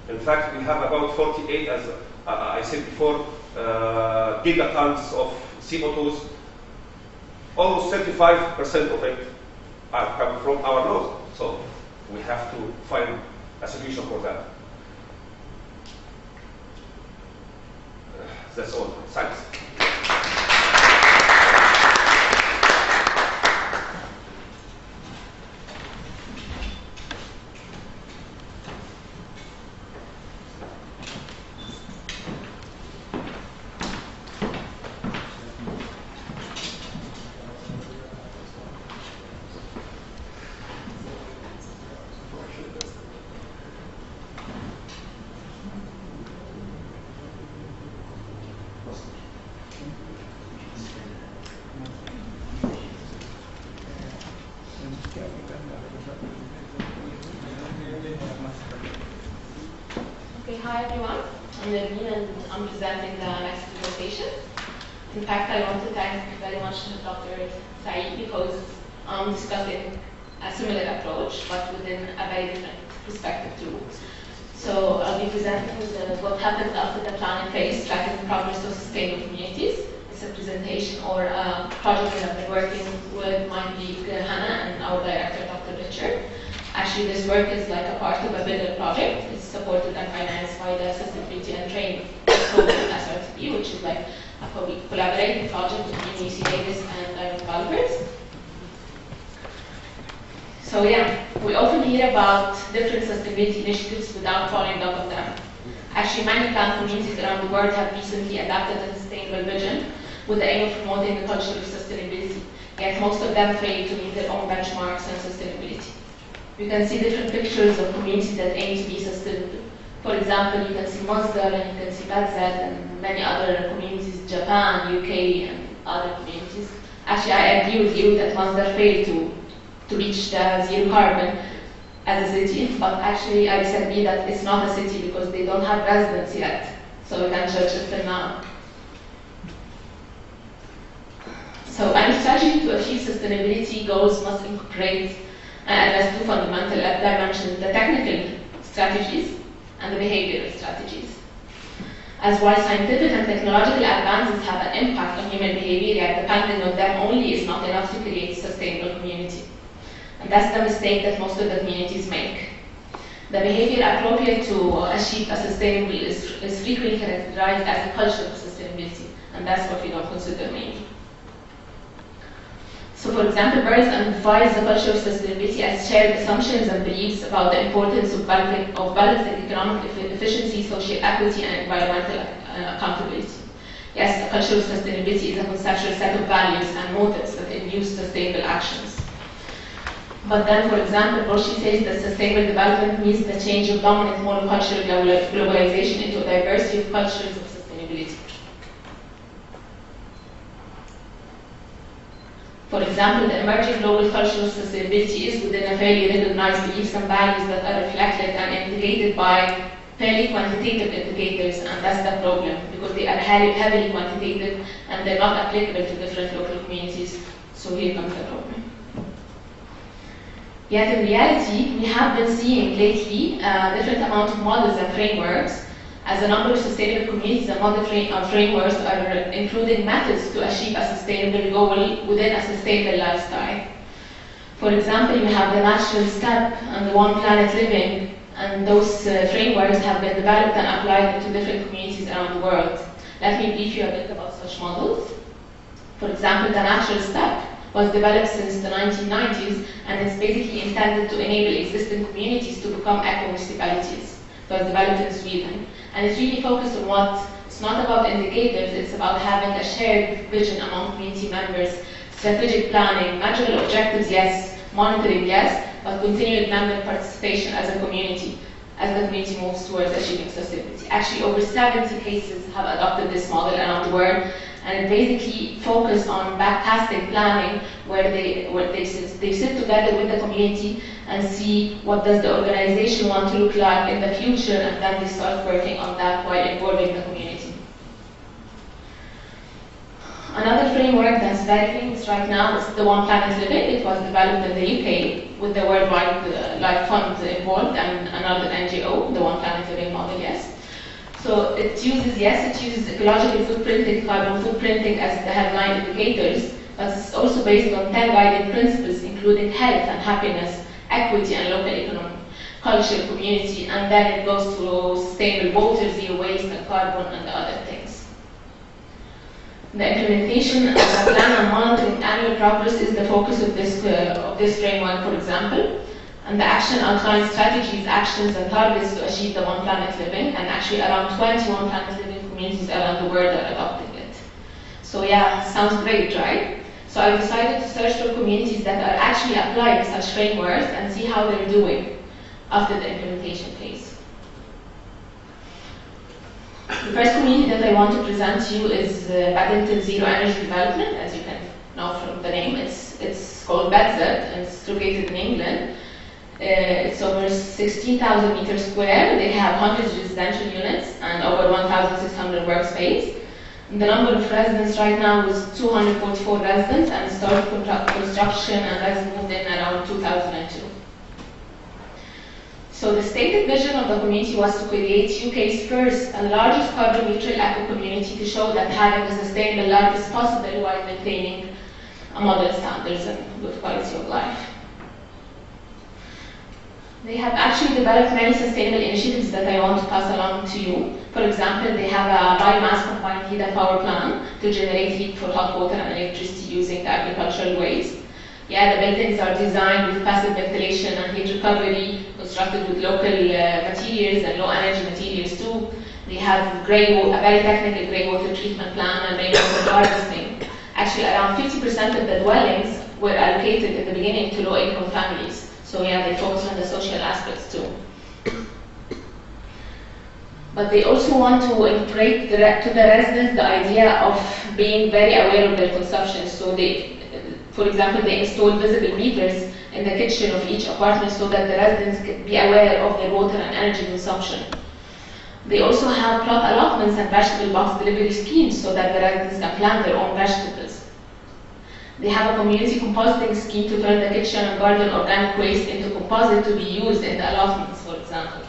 In fact, we have about 48, as I said before, gigatons of CO2s. Almost 35% of it are coming from our nose. So we have to find a solution for that. That's all. Thanks. Okay, hi everyone. I'm Nermeen and I'm presenting the next presentation. In fact, I want to thank very much Dr. Saeed because I'm discussing a similar approach but within a very different perspective too. So I'll be presenting what happens after the planning phase, tracking progress of sustainable communities. It's a presentation or a project that I've been working with my colleague Hannah and our director, Dr. Richard. Actually, this work is like a part of a bigger project. It's supported and financed by the Sustainability and Training Program SRTP, which is like a collaborative project between UC Davis and Arid developers. So yeah, we often hear about different sustainability initiatives without following up on them. Actually, many plant communities around the world have recently adopted a sustainable vision with the aim of promoting the culture of sustainability, yet most of them fail to meet their own benchmarks on sustainability. You can see different pictures of communities that aim to be sustainable. For example, you can see Masdar and you can see Baghdad and many other communities, Japan, UK, and other communities. Actually, I agree with you that Masdar failed to reach the zero carbon as a city, but actually I disagree that it's not a city because they don't have residents yet, so we can judge it till now. So any strategy to achieve sustainability goals must incorporate and address two fundamental dimensions, the technical strategies and the behavioral strategies. As while scientific and technological advances have an impact on human behavior, yet depending on them only is not enough to create a sustainable community. And that's the mistake that most of the communities make. The behavior appropriate to achieve a sustainable is frequently characterized as a culture of sustainability, and that's what we don't consider mainly. So for example, Burns defines the culture of sustainability as shared assumptions and beliefs about the importance of balancing economic efficiency, social equity, and environmental accountability. Yes, a culture of sustainability is a conceptual set of values and motives that induce sustainable actions. But then, for example, Borshi says that sustainable development means the change of dominant monocultural globalization into a diversity of cultures of sustainability. For example, the emerging global culture of sustainability is within a fairly recognized beliefs and values that are reflected and indicated by fairly quantitative indicators, and that's the problem, because they are heavily quantitative and they're not applicable to different local communities. So here comes the problem. Yet in reality, we have been seeing lately different amount of models and frameworks. As a number of sustainable communities and model frameworks are including methods to achieve a sustainable goal within a sustainable lifestyle. For example, you have the natural step and the one planet living, and those frameworks have been developed and applied to different communities around the world. Let me brief you a bit about such models. For example, the natural step was developed since the 1990s and is basically intended to enable existing communities to become eco-municipalities. It was developed in Sweden. And it's really focused on what, it's not about indicators, it's about having a shared vision among community members, strategic planning, measurable objectives, yes, monitoring, yes, but continued member participation as a community, as the community moves towards achieving sustainability. Actually, over 70 cases have adopted this model around the world, and it basically focused on backcasting planning, where they sit together with the community and see what does the organization want to look like in the future, and then they start working on that while involving the community. Another framework that's very famous right now is the One Planet Living. It was developed in the UK with the World Life Fund involved and another NGO, the One Planet Living model, yes. So it uses ecological footprinting, carbon footprinting as the headline indicators, but it's also based on 10 guiding principles, including health and happiness, equity and local economy, culture, community, and then it goes to sustainable water, zero waste, and carbon, and other things. The implementation of the plan and monitoring annual progress is the focus of this framework, for example. And the action outlines strategies, actions, and targets to achieve the One Planet Living, and actually around 20 One Planet Living communities around the world are adopting it. So yeah, sounds great, right? So I decided to search for communities that are actually applying such frameworks and see how they're doing after the implementation phase. The first community that I want to present to you is Paddington Zero Energy Development, as you can know from the name. It's called BEDZ, and it's located in England. It's over 16,000 meters square. They have 100 residential units and over 1,600 workspace. The number of residents right now is 244 residents, and started construction and residents moved in around 2002. So the stated vision of the community was to create UK's first and largest carbon neutral eco community to show that having a sustainable life is possible while maintaining modern standards and good quality of life. They have actually developed many sustainable initiatives that I want to pass along to you. For example, they have a biomass combined heat and power plant to generate heat for hot water and electricity using agricultural waste. Yeah, the buildings are designed with passive ventilation and heat recovery, constructed with local materials and low energy materials too. They have a very technical grey water treatment plan and rainwater harvesting. Actually, around 50% of the dwellings were allocated in the beginning to low-income families. So yeah, they focus on the social aspects too. But they also want to integrate to the residents the idea of being very aware of their consumption. So they, for example, they installed visible meters in the kitchen of each apartment so that the residents can be aware of their water and energy consumption. They also have plot allotments and vegetable box delivery schemes so that the residents can plant their own vegetables. They have a community composting scheme to turn the kitchen and garden organic waste into composite to be used in the allotments, for example.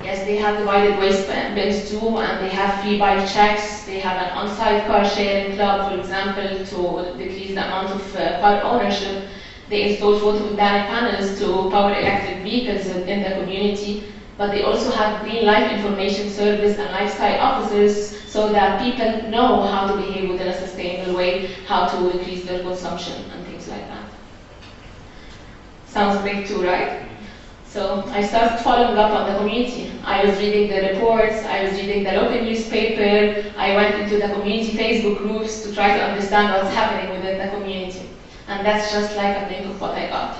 Yes, they have divided waste bins too, and they have free bike checks. They have an on-site car sharing club, for example, to decrease the amount of car ownership. They install photovoltaic panels to power electric vehicles in the community. But they also have green life information service and lifestyle officers so that people know how to behave within a sustainable way, how to increase their consumption and things like that. Sounds great too, right? So I started following up on the community. I was reading the reports, I was reading the local newspaper, I went into the community Facebook groups to try to understand what's happening within the community. And that's just like a think of what I got.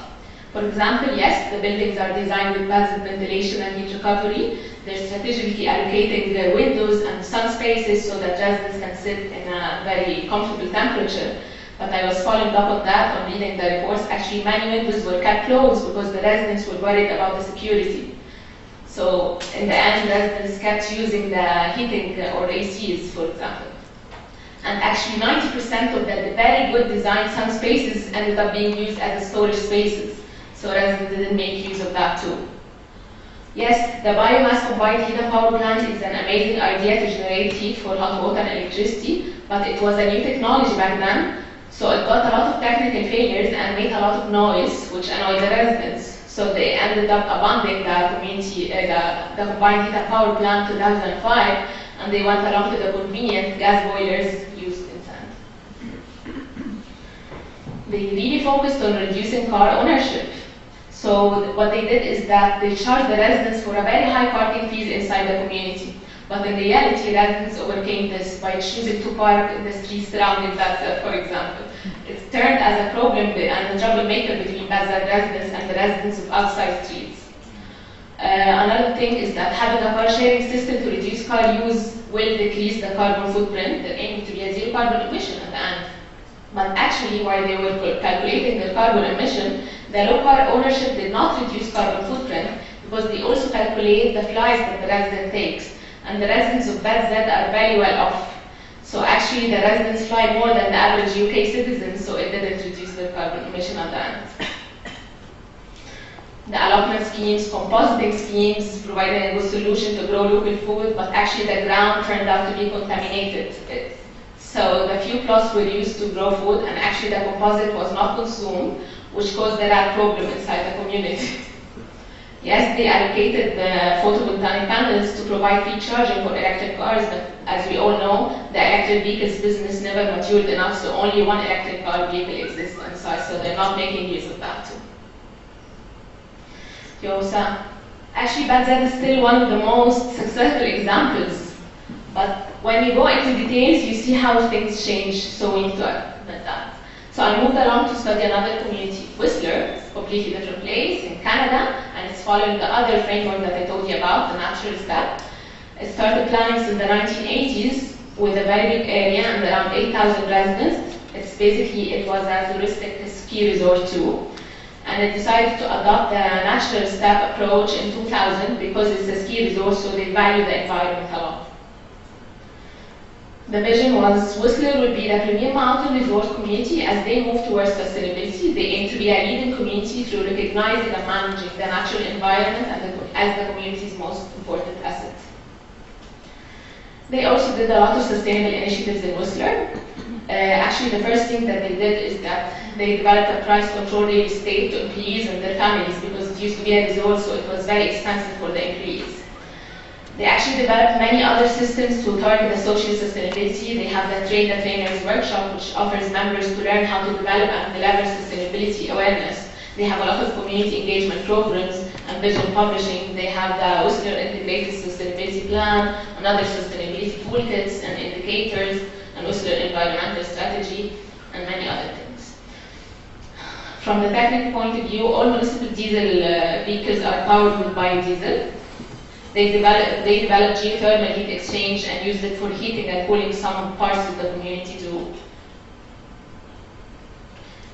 For example, yes, the buildings are designed with passive ventilation and heat recovery. They're strategically allocating their windows and sun spaces so that residents can sit in a very comfortable temperature. But I was following up on that, on reading the reports. Actually, many windows were kept closed because the residents were worried about the security. So in the end, residents kept using the heating or ACs, for example. And actually, 90% of the very good designed sun spaces ended up being used as storage spaces. So residents didn't make use of that too. Yes, the biomass combined heat and power plant is an amazing idea to generate heat for hot water and electricity, but it was a new technology back then, so it got a lot of technical failures and made a lot of noise, which annoyed the residents. So they ended up abandoning the combined heat and power plant in 2005, and they went along to the convenient gas boilers used instead. They really focused on reducing car ownership. So what they did is that they charged the residents for a very high parking fees inside the community. But in reality, residents overcame this by choosing to park in the streets surrounding Baghdad, for example. It's turned as a problem and a troublemaker between Baghdad residents and the residents of outside streets. Another thing is that having a car sharing system to reduce car use will decrease the carbon footprint. They're aiming to be a zero carbon emission at the end. But actually, while they were calculating their carbon emission, the low car ownership did not reduce carbon footprint because they also calculate the flights that the resident takes. And the residents of BEDZ are very well off So actually the residents fly more than the average UK citizen, so it didn't reduce their carbon emission at the end. The allotment schemes, compositing schemes provided a good solution to grow local food, but actually the ground turned out to be contaminated. So the few plots were used to grow food, and actually the composite was not consumed, which caused a rat problem inside the community. Yes, they allocated the photovoltaic panels to provide free charging for electric cars, but as we all know, the electric vehicles business never matured enough, so only one electric car vehicle exists on site, so they're not making use of that too. Actually, Baghdad is still one of the most successful examples, but when you go into details, you see how things change, so we need to admit that. So I moved along to study another community, Whistler, it's a completely different place in Canada, and it's following the other framework that I told you about, the natural step. It started planning since the 1980s with a very big area and around 8,000 residents. It was a touristic ski resort too. And it decided to adopt the natural step approach in 2000 because it's a ski resort, so they value the environment a lot. The vision was Whistler would be the premier mountain resort community as they move towards sustainability. They aim to be a leading community through recognizing and managing the natural environment as the community's most important asset. They also did a lot of sustainable initiatives in Whistler. Actually, the first thing that they did is that they developed a price control real estate to employees and their families because it used to be a resort, so it was very expensive for the employees. They actually developed many other systems to target the social sustainability. They have the Train the Trainers workshop, which offers members to learn how to develop and deliver sustainability awareness. They have a lot of community engagement programs and visual publishing. They have the Whistler Integrated Sustainability Plan, and other sustainability toolkits and indicators, and Whistler Environmental Strategy, and many other things. From the technical point of view, all municipal diesel vehicles are powered with biodiesel. They developed geothermal heat exchange and used it for heating and cooling some parts of the community too.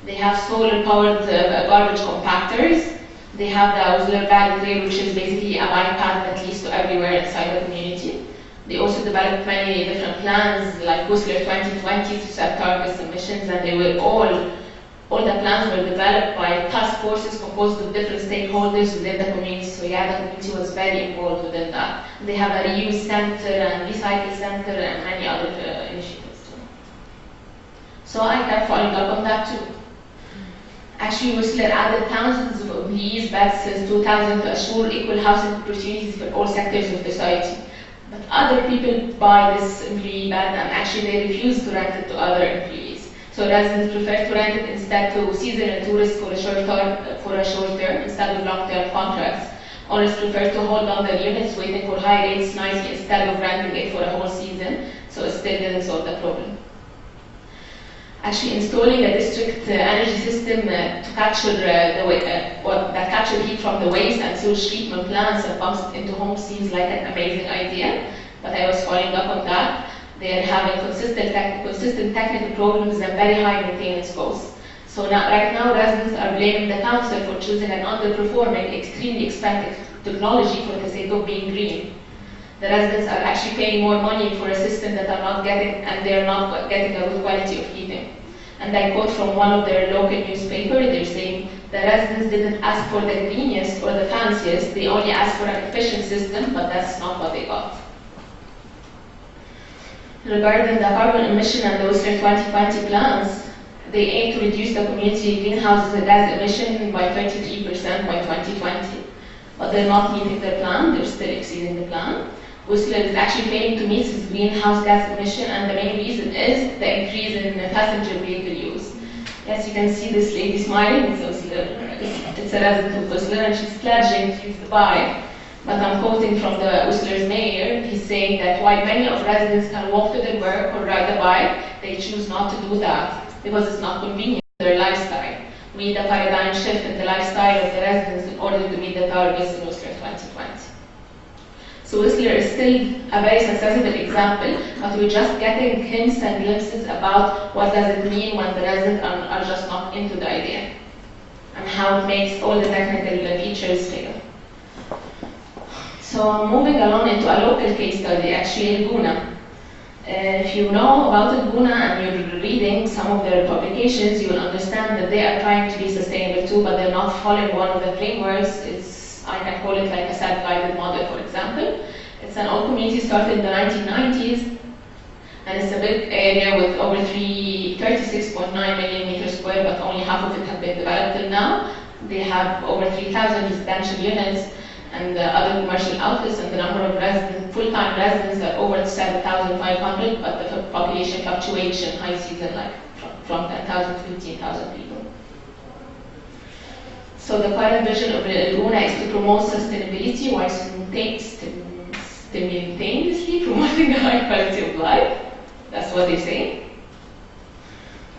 They have solar-powered garbage compactors. They have the Whistler Valley Trail, which is basically a bike path that leads to everywhere inside the community. They also developed many different plans, like Whistler 2020 to set targets emissions, and they were all the plans were developed by task forces composed of different stakeholders within the community. So yeah, the community was very involved within that. They have a reuse center and recycle center and many other initiatives too. So I kept following up on that too. Actually, Whistler added thousands of employees back since 2000 to assure equal housing opportunities for all sectors of society. But other people buy this employee bed and actually they refuse to rent it to other employees. So residents prefer to rent it instead to seasonal tourists for a short term instead of long-term contracts. Owners prefer to hold on their units waiting for high rates nicely instead of renting it for a whole season, so it still didn't solve the problem. Actually, installing a district energy system to capture that capture heat from the waste and sewage treatment plants and pumps it into homes seems like an amazing idea, but I was following up on that. They are having consistent technical problems and very high maintenance costs. So right now, residents are blaming the council for choosing an underperforming, extremely expensive technology for the sake of being green. The residents are actually paying more money for a system that are not getting, and they are not getting a good quality of heating. And I quote from one of their local newspapers, they're saying, the residents didn't ask for the greenest or the fanciest, they only asked for an efficient system, but that's not what they got. Regarding the carbon emission and the Whistler 2020 plans, they aim to reduce the community greenhouse gas emission by 23% by 2020. But they're not meeting their plan, they're still exceeding the plan. Whistler is actually failing to meet its greenhouse gas emission, and the main reason is the increase in passenger vehicle use. Yes, you can see this lady smiling, it's a resident of Whistler, and she's pledging to use the bike. But I'm quoting from the Whistler's mayor. He's saying that while many of residents can walk to their work or ride a bike, they choose not to do that because it's not convenient to their lifestyle. We need a paradigm shift in the lifestyle of the residents in order to meet the targets in Whistler 2020. So Whistler is still a very successful example, but we're just getting hints and glimpses about what does it mean when the residents are just not into the idea and how it makes all the technical features fail. So moving along into a local case study, actually Laguna. If you know about Laguna and you're reading some of their publications, you will understand that they are trying to be sustainable too, but they're not following one of the frameworks. I can call it like a self-guided model, for example. It's an old community started in the 1990s, and it's a big area with over 36.9 million meters square, but only half of it have been developed till now. They have over 3,000 residential units and other commercial outlets, and the number of full-time residents are over 7,500, but the population fluctuation high season like from 10,000 to 15,000 people. So the current vision of Laguna is to promote sustainability while simultaneously promoting a high quality of life. That's what they say.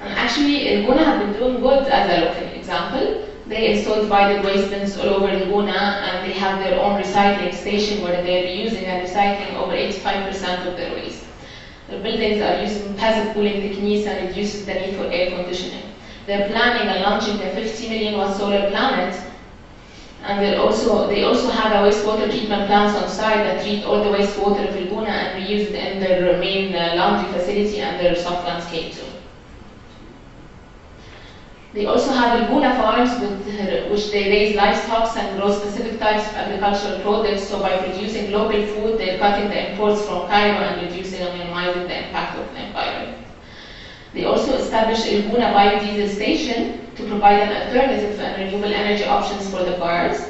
And actually, Laguna have been doing good as a local example. They installed divided waste bins all over Laguna, and they have their own recycling station where they're reusing and recycling over 85% of their waste. Their buildings are using passive cooling techniques and reduces the need for air conditioning. They're planning and launching a 50 million watt solar plant, and they also have a wastewater treatment plants on site that treat all the wastewater of Laguna and reuse it in their main laundry facility and their soft landscape too. They also have Laguna farms which they raise livestock and grow specific types of agricultural products. So by producing local food, they're cutting the imports from Cairo and reducing and minimizing the impact of the environment. They also established a Laguna biodiesel station to provide an alternative and renewable energy options for the cars.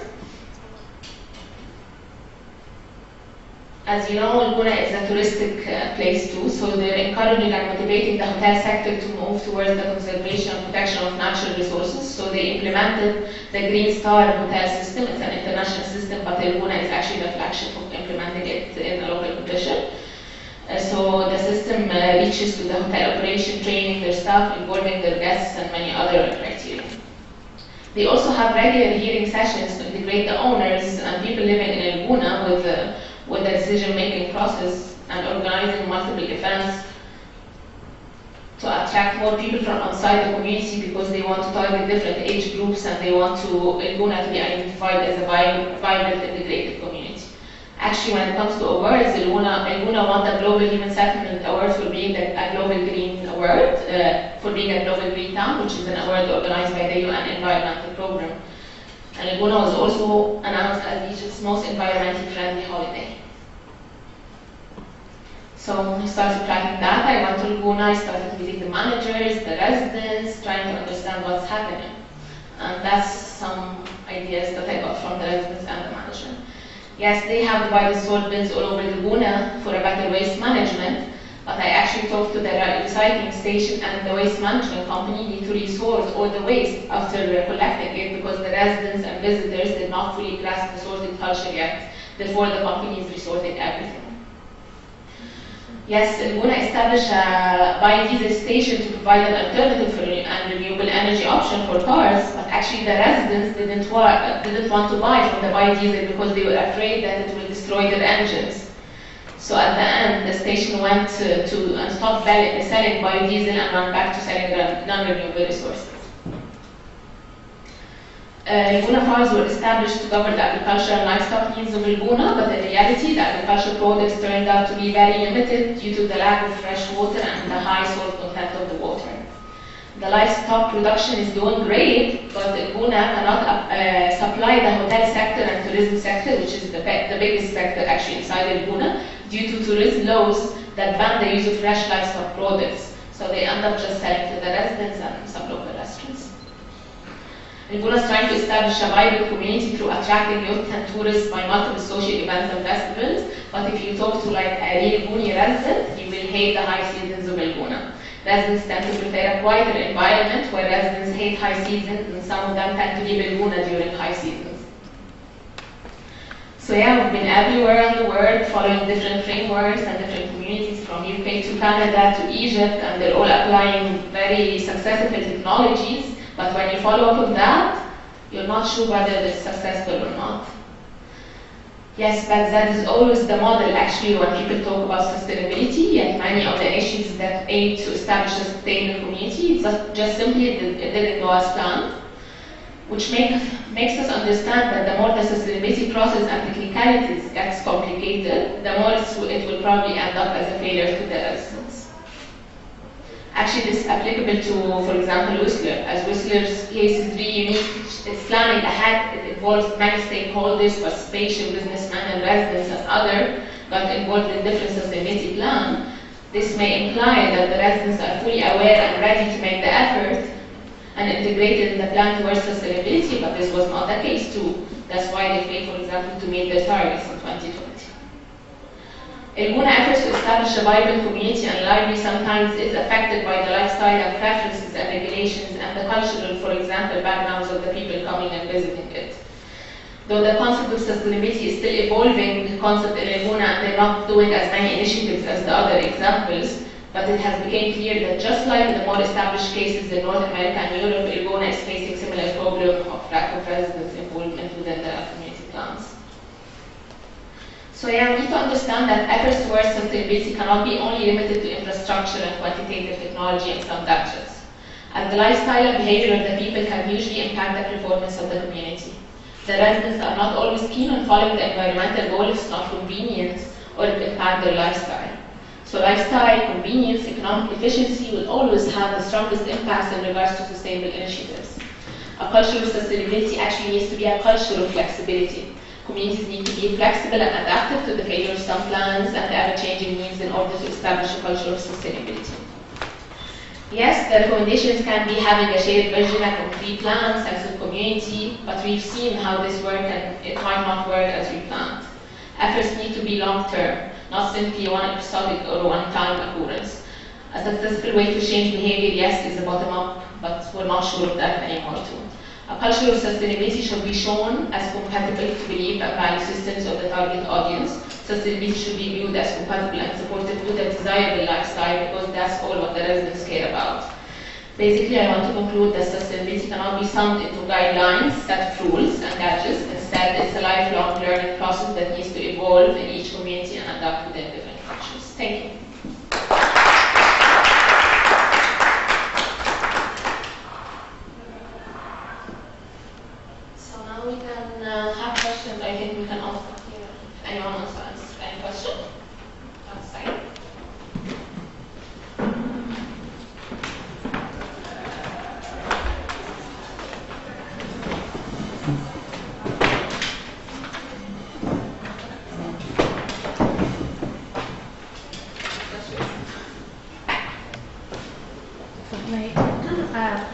As you know, Laguna is a touristic place too, so they're encouraging and motivating the hotel sector to move towards the conservation and protection of natural resources. So they implemented the Green Star hotel system. It's an international system, but Laguna is actually the flagship of implementing it in a local condition. So the system reaches to the hotel operation, training their staff, involving their guests, and many other criteria. They also have regular hearing sessions to integrate the owners and people living in Laguna with the decision-making process and organizing multiple events to attract more people from outside the community, because they want to target different age groups and they want Laguna to be identified as a vibrant, integrated community. Actually, when it comes to awards, Laguna won the Global Human Settlement Award for being a Global Green Award, for being a Global Green Town, which is an award organized by the UN Environmental Program. And Laguna was also announced as Egypt's most environmentally friendly holiday. So when I started tracking that, I went to Laguna, I started meeting the managers, the residents, trying to understand what's happening. And that's some ideas that I got from the residents and the management. Yes, they have divided sort bins all over Laguna for a better waste management, but I actually talked to the recycling station, and the waste management company need to resort all the waste after collecting it, because the residents and visitors did not fully grasp the sorting culture yet. Therefore, the company is resorting everything. Yes, Laguna established a biodiesel station to provide an alternative and renewable energy option for cars, but actually the residents didn't want to buy from the biodiesel because they were afraid that it will destroy their engines. So at the end, the station went to stop selling biodiesel and went back to selling non-renewable resources. Laguna farms were established to cover the agricultural and livestock needs of Laguna, but in reality, the agricultural products turned out to be very limited due to the lack of fresh water and the high salt content of the water. The livestock production is doing great, but Laguna cannot supply the hotel sector and tourism sector, which is the biggest sector actually inside Laguna, due to tourism laws that ban the use of fresh livestock products. So they end up just selling to the residents and some local restaurants. Laguna is trying to establish a vibrant community through attracting youth and tourists by multiple social events and festivals. But if you talk to like a real Laguna resident, he will hate the high seasons of Laguna. Residents tend to prefer a quieter environment, where residents hate high seasons, and some of them tend to leave Laguna during high seasons. So yeah, we've been everywhere in the world, following different frameworks and different communities, from UK to Canada to Egypt, and they're all applying very successful technologies. But when you follow up on that, you're not sure whether it's successful or not. Yes, but that is always the model actually when people talk about sustainability, and many of the initiatives that aim to establish a sustainable community, just simply it didn't go as planned. which makes us understand that the more the sustainability process and technicalities gets complicated, the more it will probably end up as a failure to the residents. Actually, this is applicable to, for example, Whistler, as Whistler's case is really unique. It's planning ahead, it involves many stakeholders, participation, businessmen and residents and others got involved in different sustainability plans. This may imply that the residents are fully aware and ready to make the effort and integrated in the plan towards sustainability, but this was not the case too. That's why they failed, for example, to meet their targets in 2020. Elguna efforts to establish a vibrant community and library sometimes is affected by the lifestyle and preferences and regulations and the cultural, for example, backgrounds of the people coming and visiting it. Though the concept of sustainability is still evolving, the concept in Elguna, and they're not doing as many initiatives as the other examples, but it has become clear that just like the more established cases in North America and Europe, Elguna is facing similar problem of lack of residents' involvement within the community plans. So yeah, we need to understand that efforts towards sustainability cannot be only limited to infrastructure and quantitative technology in some gadgets. As the lifestyle and behavior of the people can usually impact the performance of the community. The residents are not always keen on following the environmental goal if it's not convenient or it impact their lifestyle. So lifestyle, convenience, economic efficiency will always have the strongest impacts in regards to sustainable initiatives. A culture of sustainability actually needs to be a culture of flexibility. Communities need to be flexible and adaptive to the failure of some plans and the ever-changing needs in order to establish a culture of sustainability. Yes, the recommendations can be having a shared vision, a concrete plan, sense of community, but we've seen how this works and it might not work as we planned. Efforts need to be long-term, not simply one episodic or one-time occurrence. A successful way to change behavior, yes, is a bottom-up, but we're not sure of that anymore too. A culture of sustainability should be shown as compatible to belief and value systems of the target audience. Sustainability should be viewed as compatible and supported with a desirable lifestyle because that's all what the residents care about. Basically, I want to conclude that sustainability cannot be summed into guidelines, set of rules and gadgets. Instead, it's a lifelong learning process that needs to evolve in each community and adapt within different functions. Thank you. So now we can have questions. I think we can ask here if anyone wants to answer any question. Outside.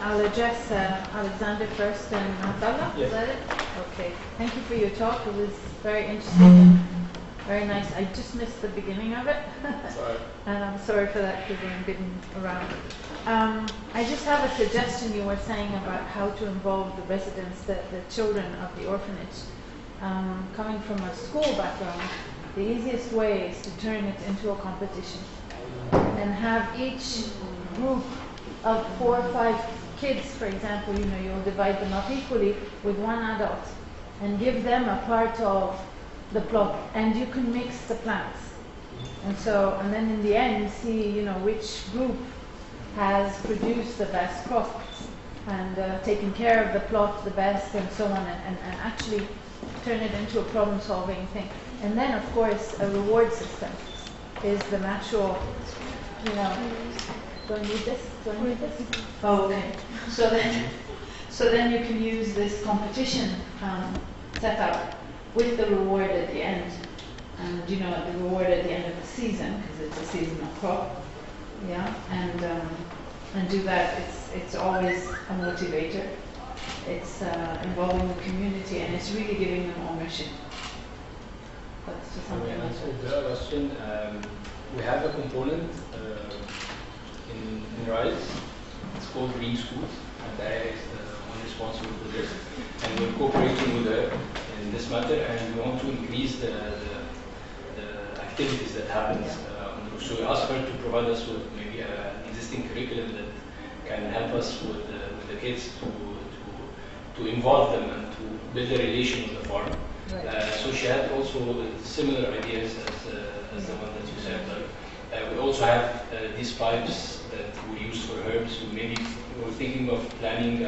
I'll address Alexander first and Abdallah. Yes. Is that it? Okay. Thank you for your talk. It was very interesting and very nice. I just missed the beginning of it. Sorry. And I'm sorry for that because I'm getting around. I just have a suggestion. You were saying about how to involve the residents, the children of the orphanage. Coming from a school background, the easiest way is to turn it into a competition and have each group of 4 or 5 kids, for example, you'll divide them up equally with one adult and give them a part of the plot, and you can mix the plants. And then in the end, see, which group has produced the best crops and taken care of the plot the best and so on, and actually turn it into a problem-solving thing. And then, of course, a reward system is the natural, do I need this? Do I need this? Oh, okay. So then you can use this competition setup with the reward at the end. And the reward at the end of the season, because it's a seasonal crop. Yeah, and do that. It's always a motivator. It's involving the community, and it's really giving them ownership. That's just something. To answer the question, we have a component in RISE. It's called Green Schools, and Daya is the one responsible for this. And we're cooperating with her in this matter, and we want to increase the activities that happens. So we ask her to provide us with maybe an existing curriculum that can help us with the kids to involve them and to build a relation with the farm. Right. So she had also similar ideas as the one that you said. We also have these pipes that we use for herbs. So maybe we're thinking of planning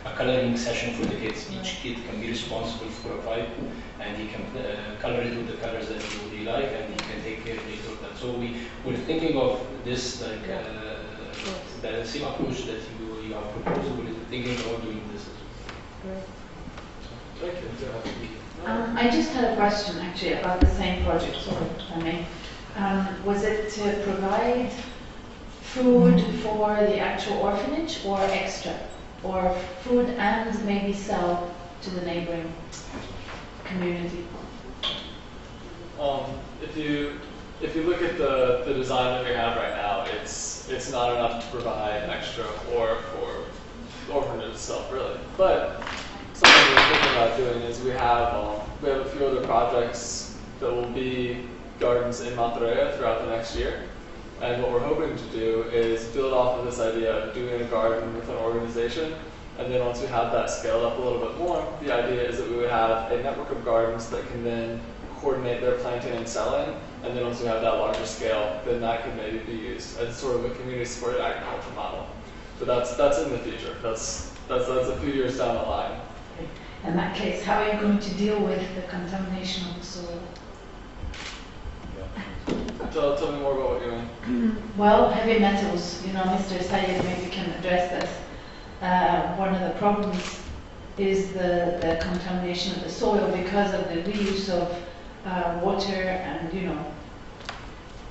a coloring session for the kids. Each kid can be responsible for a pipe, and he can color it with the colors that he like, and he can take care later of that. So we're thinking of this like the same approach that you have proposed. We're thinking about doing this. Great. Thank you. I just had a question actually about the same project, sorry, if I may. Was it to provide food for the actual orphanage or extra? Or food and maybe sell to the neighboring community? If you look at the design that we have right now, it's not enough to provide extra or for the orphanage itself, really. But something we're thinking about doing is we have a few other projects that will be gardens in Monterey throughout the next year. And what we're hoping to do is build off of this idea of doing a garden with an organization. And then once we have that scaled up a little bit more, the idea is that we would have a network of gardens that can then coordinate their planting and selling. And then once we have that larger scale, then that could maybe be used as sort of a community supported agriculture model. But that's in the future. That's a few years down the line. In that case, how are you going to deal with the contamination of the soil? Tell me more about what you mean. Well, heavy metals, Mr. Sayed maybe can address that. One of the problems is the contamination of the soil because of the reuse of water and,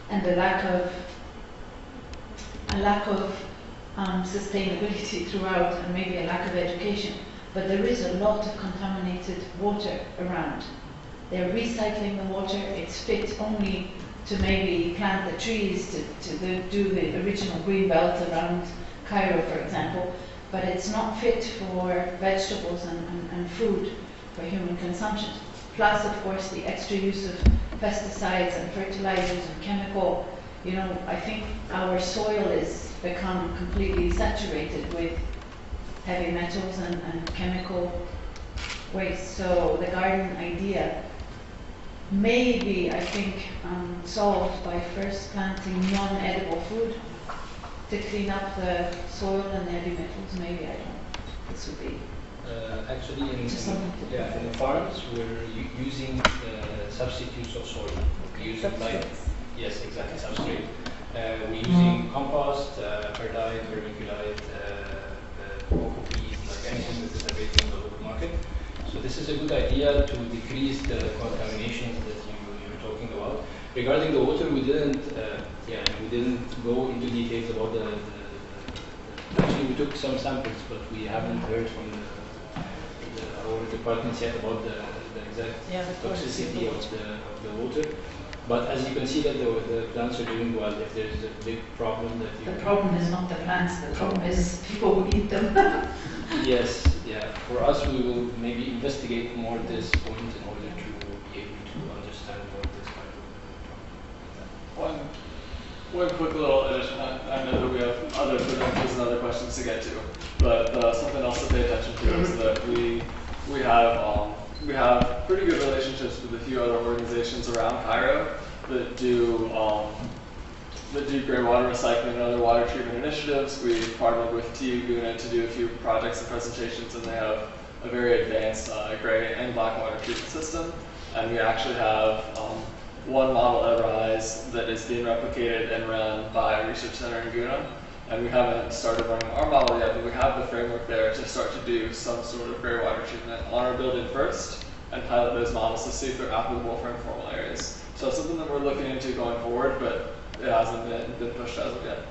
and the lack of sustainability throughout, and maybe a lack of education. But there is a lot of contaminated water around. They're recycling the water. It's fit only to maybe plant the trees to do the original green belt around Cairo, for example. But it's not fit for vegetables and food for human consumption. Plus, of course, the extra use of pesticides and fertilizers and chemical. I think our soil has become completely saturated with heavy metals and chemical waste. So the garden idea may be, I think, solved by first planting non-edible food to clean up the soil and the heavy metals. Maybe, I don't know. This would be actually in the farms we're using substitutes of soil. We're using yes, exactly, substrate. We're using compost, perlite, vermiculite, cocoa peas, like anything that is available in the local market. So this is a good idea to decrease the contamination that you were talking about. Regarding the water, we didn't go into details about actually we took some samples, but we haven't heard from our departments yet about the exact toxicity of the water. But as you can see that the plants are doing well. If there's a big problem the problem is not the plants, the problem is people who eat them. Yes, yeah. For us, we will maybe investigate more this point in order to be able to understand more this kind of problem. One quick little addition. I know that we have other credentials and other questions to get to, but something else to pay attention to is that we have pretty good relationships with a few other organizations around Cairo that do grey water recycling and other water treatment initiatives. We partnered with TU Guna to do a few projects and presentations, and they have a very advanced grey and black water treatment system. And we actually have one model at Rise that is being replicated and run by a research center in Guna. And we haven't started running our model yet, but we have the framework there to start to do some sort of grey water treatment on our building first and pilot those models to see if they're applicable for informal areas. So it's something that we're looking into going forward, but it hasn't been pushed as of yet.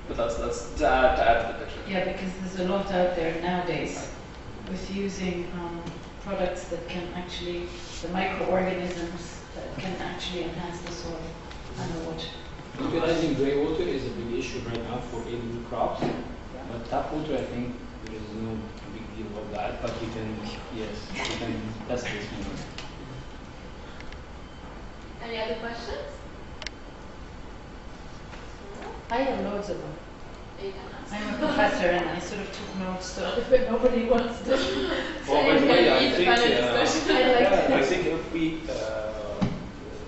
But that's to add to the picture. Yeah, because there's a lot out there nowadays with using products that can actually, the microorganisms that can actually enhance the soil and the water. Utilizing grey water is a big issue right now for edible crops, but tap water, I think there is no big deal about that, but you can test this. Any other questions? I have loads of them. You can ask. I'm a professor and I sort of took notes, but nobody wants to. Well, by the way, I think if we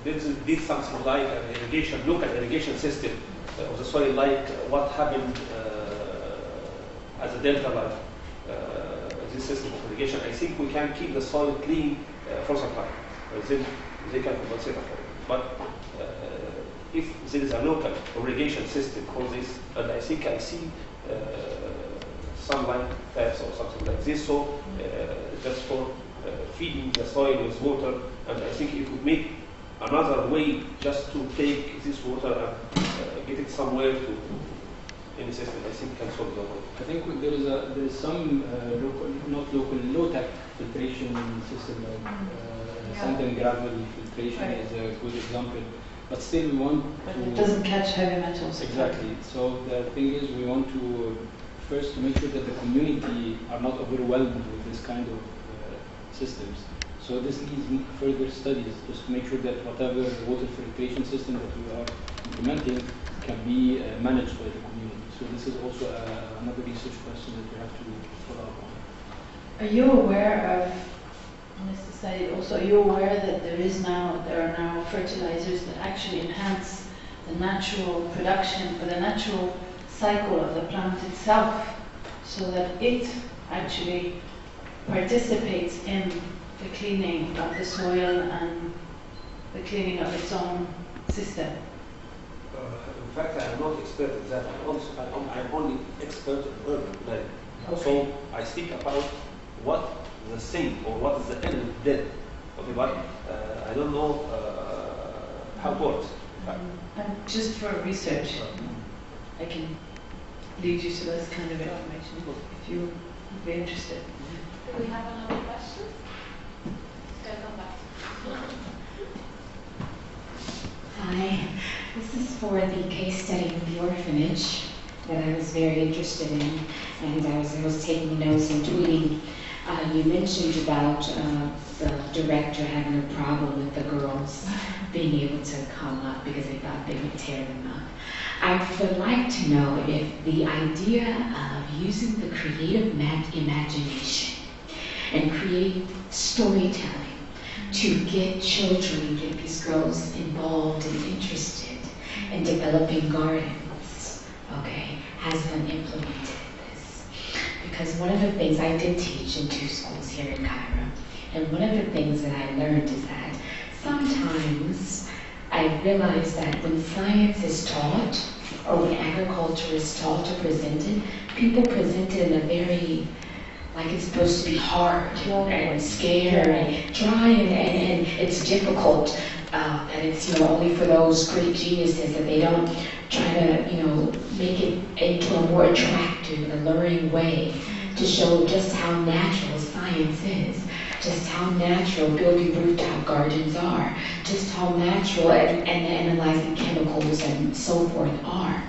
did something like an irrigation, local irrigation system of the soil, like what happened as a delta, like this system of irrigation, I think we can keep the soil clean for some time. Then they can compensate for it. But if there is a local irrigation system for this, and I think I see sunlight taps or something like this, so just for feeding the soil with water, and I think it would make another way just to take this water and get it somewhere to any system. I think can solve the problem. I think there is some low-tech filtration system, like sand and gravel filtration is a good example. But still, we want but to... it doesn't catch heavy metals. Exactly. So the thing is, we want to first to make sure that the community are not overwhelmed with this kind of systems. So this needs further studies, just to make sure that whatever water filtration system that we are implementing can be managed by the community. So this is also another research question that we have to follow up on. Are you aware of, Mr. Said, also are you aware that there are now fertilizers that actually enhance the natural production or the natural cycle of the plant itself, so that it actually participates in the cleaning of the soil and the cleaning of its own system? In fact, I am not expert in that. I'm only expert in urban planning. Okay. So I speak about what the thing or what is the element did. Okay, but I don't know how it works. And just for research, I can lead you to this kind of information if you would be interested. Do we have another question? Come back. Hi, this is for the case study of the orphanage that I was very interested in, and I was taking notes and tweeting. You mentioned about the director having a problem with the girls being able to come up because they thought they would tear them up. I would like to know if the idea of using the creative imagination and creative storytelling to get children, get these girls involved and interested in developing gardens, okay, has been implemented in this. Because one of the things I did teach in 2 schools here in Cairo, and one of the things that I learned is that sometimes I realized that when science is taught, or when agriculture is taught or presented, people present it in a very, like it's supposed to be hard and scary and dry and it's difficult. And it's only for those great geniuses that they don't try to make it into a more attractive, alluring way to show just how natural science is, just how natural building rooftop gardens are, just how natural and analyzing chemicals and so forth are.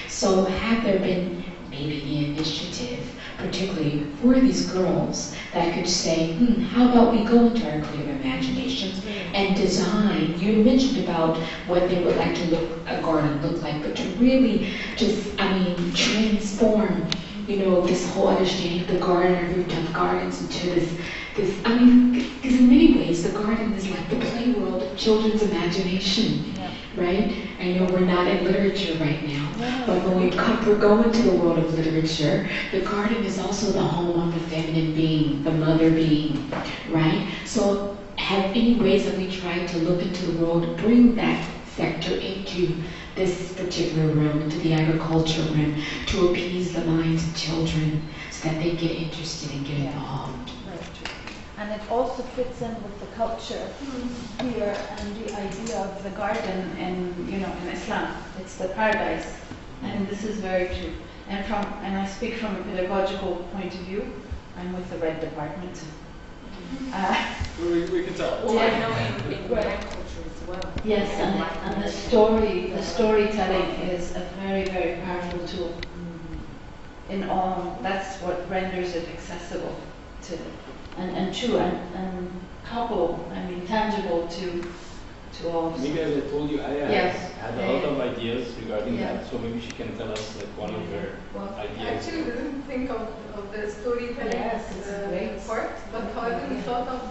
So have there been maybe the initiative, particularly for these girls, that could say, how about we go into our creative imaginations and design? You mentioned about what they would like to a garden look like, but to really just, transform, this whole understanding of the garden and rooftop gardens into this, because in many ways the garden is like the play world of children's imagination, right? I know we're not in literature right now, but when we're going to the world of literature, the garden is also the home of the feminine being, the mother being, right? So have any ways that we try to look into the world to bring that sector into this particular room, into the agriculture room, to appease the minds of children so that they get interested and get involved? And it also fits in with the culture here and the idea of the garden in Islam. It's the paradise, and this is very true. And I speak from a pedagogical point of view. I'm with the Red Department. We can tell. Well, I know in Red culture as well. Yes, and the storytelling is a very, very powerful tool. In all, that's what renders it accessible to, and true, and couple, tangible to all. Maybe as I told you, Aya Yes. had a lot of ideas regarding Yeah. that, so maybe she can tell us one of her ideas. Actually, we didn't think of the storytelling Yes, it's great. part, but however, we thought of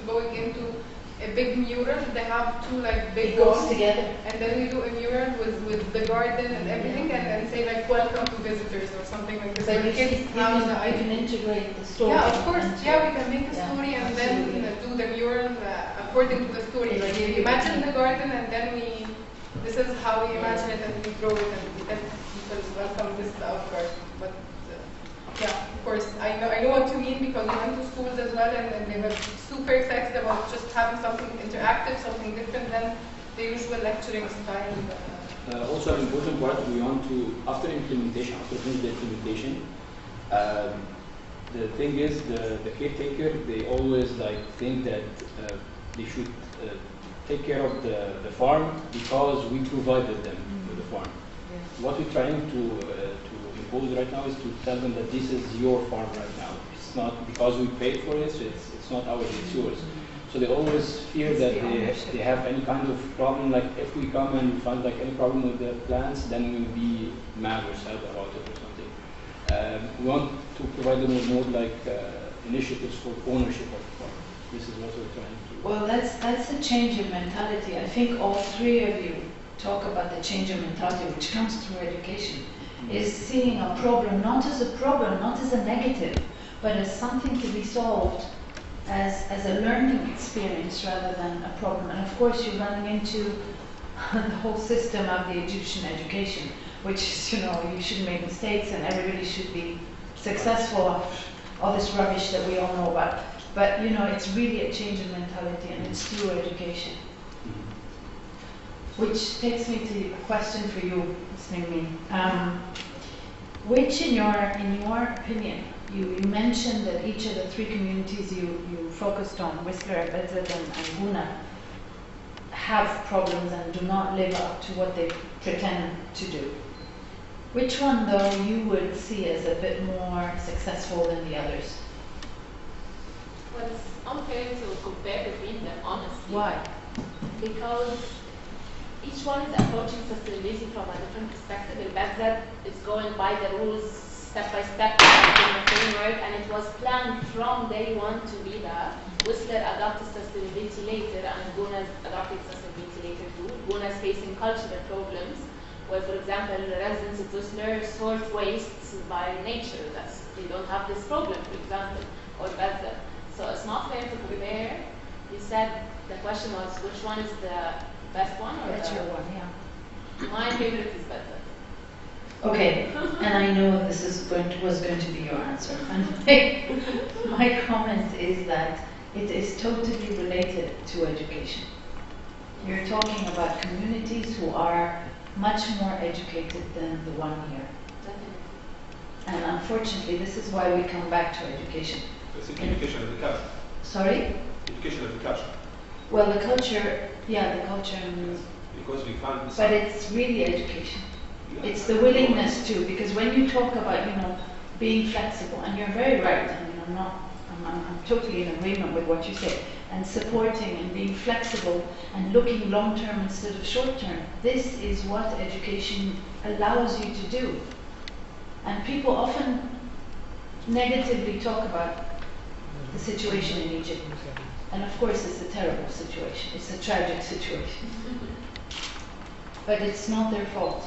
going into a big mural. They have two like big It goes walls, together. and then we do a mural with the garden and everything, and then say like welcome to visitors or something like this. So Where you kids have the can integrate the story. yeah, of course. into- Yeah, we can make a Yeah, story and absolutely. then do the mural according to the story. Like we imagine the garden and then this is how we imagine it and we draw it and we tell people welcome this is our garden. But yeah, of course, I know what you mean because we went to schools as well and they were super excited about just having something interactive, something different than the usual lecturing style. Also, an important part we want to, after implementation, after finish the implementation, the thing is the caretaker, they always like think that they should take care of the farm because we provided them with the farm. What we're trying to impose right now is to tell them that this is your farm right now. It's not because we paid for it, so it's not ours, it's yours. So they always fear that they have any kind of problem, like if we come and we find like any problem with the plants, then we'll be mad or sad about it or something. We want to provide them with more like initiatives for ownership of the farm. This is what we're trying to do. Well, that's a change in mentality. I think all three of you talk about the change in mentality, which comes through education, is seeing a problem not as a problem, not as a negative, but as something to be solved, as a learning experience rather than a problem. And of course, you're running into the whole system of the Egyptian education, which is, you shouldn't make mistakes and everybody should be successful, all this rubbish that we all know about. But, it's really a change in mentality and it's through education. Which takes me to a question for you, Nermeen. Which, in your opinion, you mentioned that each of the three communities you focused on, Whistler, Bedouin, and Guna, have problems and do not live up to what they pretend to do. Which one, though, you would see as a bit more successful than the others? Well, it's unfair to compare between them, honestly. Why? Because each one is approaching sustainability from a different perspective. In Baghdad, it's going by the rules step by step in the framework, and it was planned from day one to be that. Whistler adopted sustainability later, and Guna adopted sustainability later too. Guna is facing cultural problems, where, for example, the residents of Whistler sort waste by nature. They don't have this problem, for example, or Baghdad. So it's not fair to compare. You said the question was which one is the best one or That's your one, yeah. My favorite is Baghdad. Okay, and I know this was going to be your answer. And my comment is that it is totally related to education. You're talking about communities who are much more educated than the one here. Definitely. And unfortunately, this is why we come back to education. It's education of the culture. Sorry? Education of the culture. Well, the culture, Because we can't. but it's really education. It's the willingness to, because when you talk about, being flexible, and you're very right, I'm totally in agreement with what you say, and supporting and being flexible and looking long term instead of short term. This is what education allows you to do. And people often negatively talk about the situation in Egypt. And of course it's a terrible situation, it's a tragic situation. But it's not their fault.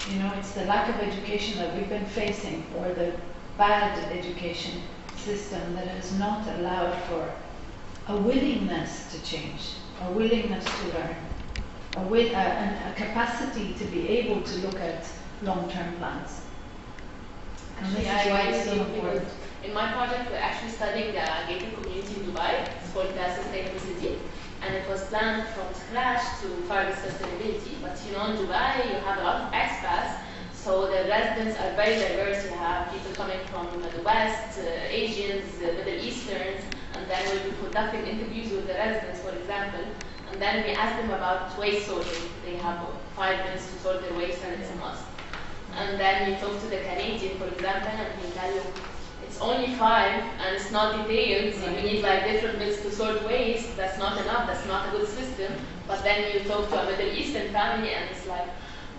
It's the lack of education that we've been facing, or the bad education system that has not allowed for a willingness to change, a willingness to learn, a capacity to be able to look at long-term plans. And this is why it's so important. In my project, we're actually studying the gated community in Dubai. It's called the Sustainable City. And it was planned from scratch to target sustainability. But in Dubai, you have a lot of expats. So the residents are very diverse. You have people coming from the West, Asians, Middle Easterns. And then we'll be conducting interviews with the residents, for example. And then we ask them about waste sorting. They have 5 minutes to sort their waste, and it's a must. And then you talk to the Canadian, for example, and he'll tell you, it's only 5 and it's not detailed, so you need like different bits to sort waste. That's not enough, that's not a good system. But then you talk to a Middle Eastern family and it's like,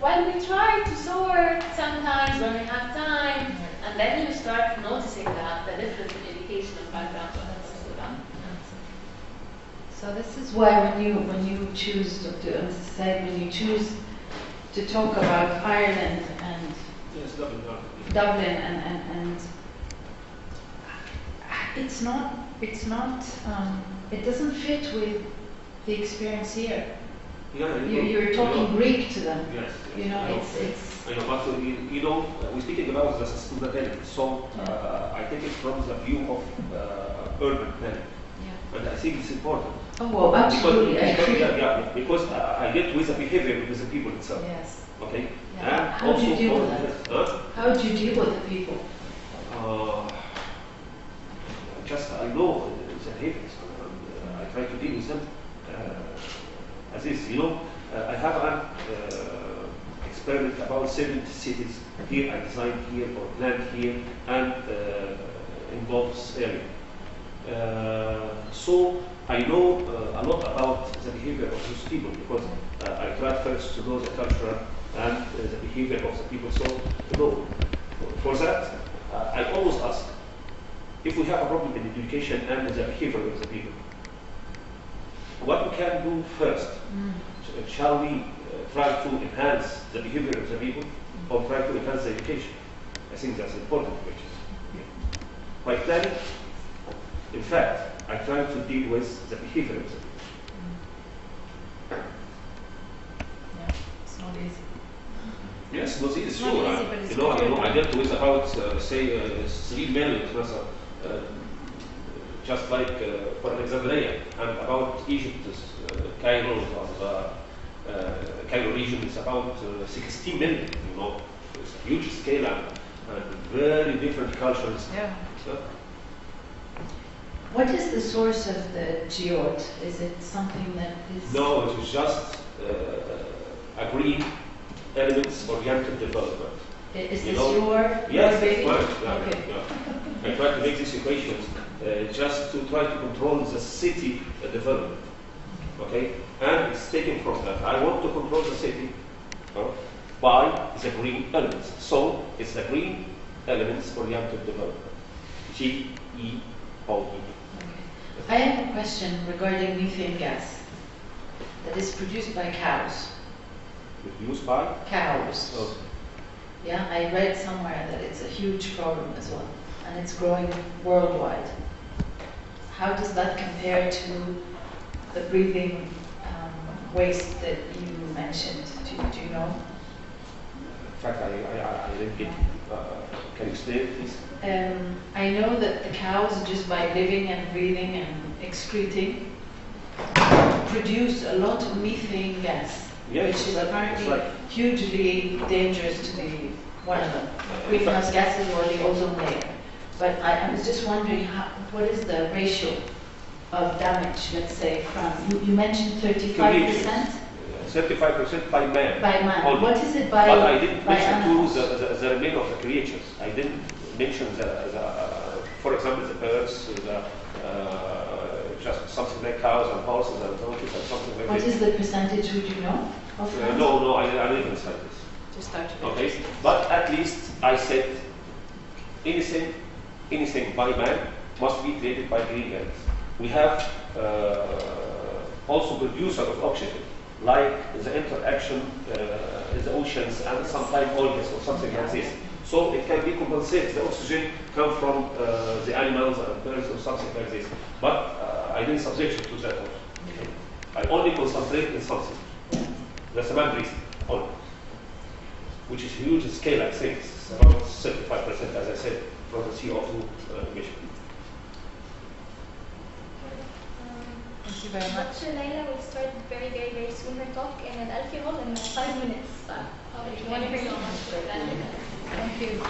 well, we try to sort sometimes when we have time. And then you start noticing that the difference in education and background. So So this is why when you choose, Dr. Said, when you choose to talk about Ireland and Yes, Dublin. and it doesn't fit with the experience here. Yeah, You're talking Greek to them. Yes. You know, I know. it's. I know, but we're speaking about the sustainability. So I take it from the view of urban planning, and I think it's important. Oh, well, absolutely, I agree. Yeah, because I get with the behavior with the people itself. Yes. Okay. Yeah. And How do you deal with that? How do you deal with the people? I know the behaviors, and I try to deal with them as is. I have an experiment about 70 cities here. I designed here or planned here, and involves area. So I know a lot about the behavior of those people because I tried first to know the culture and the behavior of the people. So for that, I always ask if we have a problem in education and the behavior of the people, what we can do first. Shall we try to enhance the behavior of the people or try to enhance the education? I think that's an important question. By planning, in fact, I try to deal with the behavior of the people. Yeah, it's not easy. Yes, no, it's not true. easy, but it's I dealt with about, say, 3 million, just like, for an example, and about Egypt, Cairo, Cairo region is about 16 million, it's a huge scale and very different cultures. Yeah. So, What is the source of the geode? Is it something that is... no, it is just a green elements-oriented development. Is this your Yes, baby? that's right. Okay. I try to make these equations just to try to control the city development. Okay? And it's taken from that. I want to control the city by the green elements. So it's the green elements oriented development. GEOE. Okay. I have a question regarding methane gas that is produced by cows. Produced by? Cows. Okay. Yeah, I read somewhere that it's a huge problem as well, and it's growing worldwide. How does that compare to the breathing waste that you mentioned? Do you know? In fact, I didn't get. Can you explain, please? I know that the cows, just by living and breathing and excreting, produce a lot of methane gas, Yes, which is that's apparently right. hugely dangerous to the one of them, greenhouse gases or the ozone layer. But I was just wondering, what is the ratio of damage, let's say, from, you mentioned 35%? 35% by man. By man. Only. What is it by But I didn't by mention animals? the remainder of the creatures. I didn't mention for example, the birds, just something like cows and horses and donkeys and something like What this. is the percentage, would you know? No, I didn't say this. Just start to Okay, but at least I said anything by man must be created by green gas. We have also producer of oxygen, like the interaction in the oceans and sometimes algae or something like this. So it can be compensated. The oxygen come from the animals and birds or something like this. But I didn't subject to that also. I only concentrate in something. That's the main reason, only. Which is huge scale, I think. It's about 35%, as I said, from the CO2 emission. Thank you very much. Dr. Layla will start very, very, very soon her talk in an alcohol in 5 minutes. Thank you so much for that. Thank you.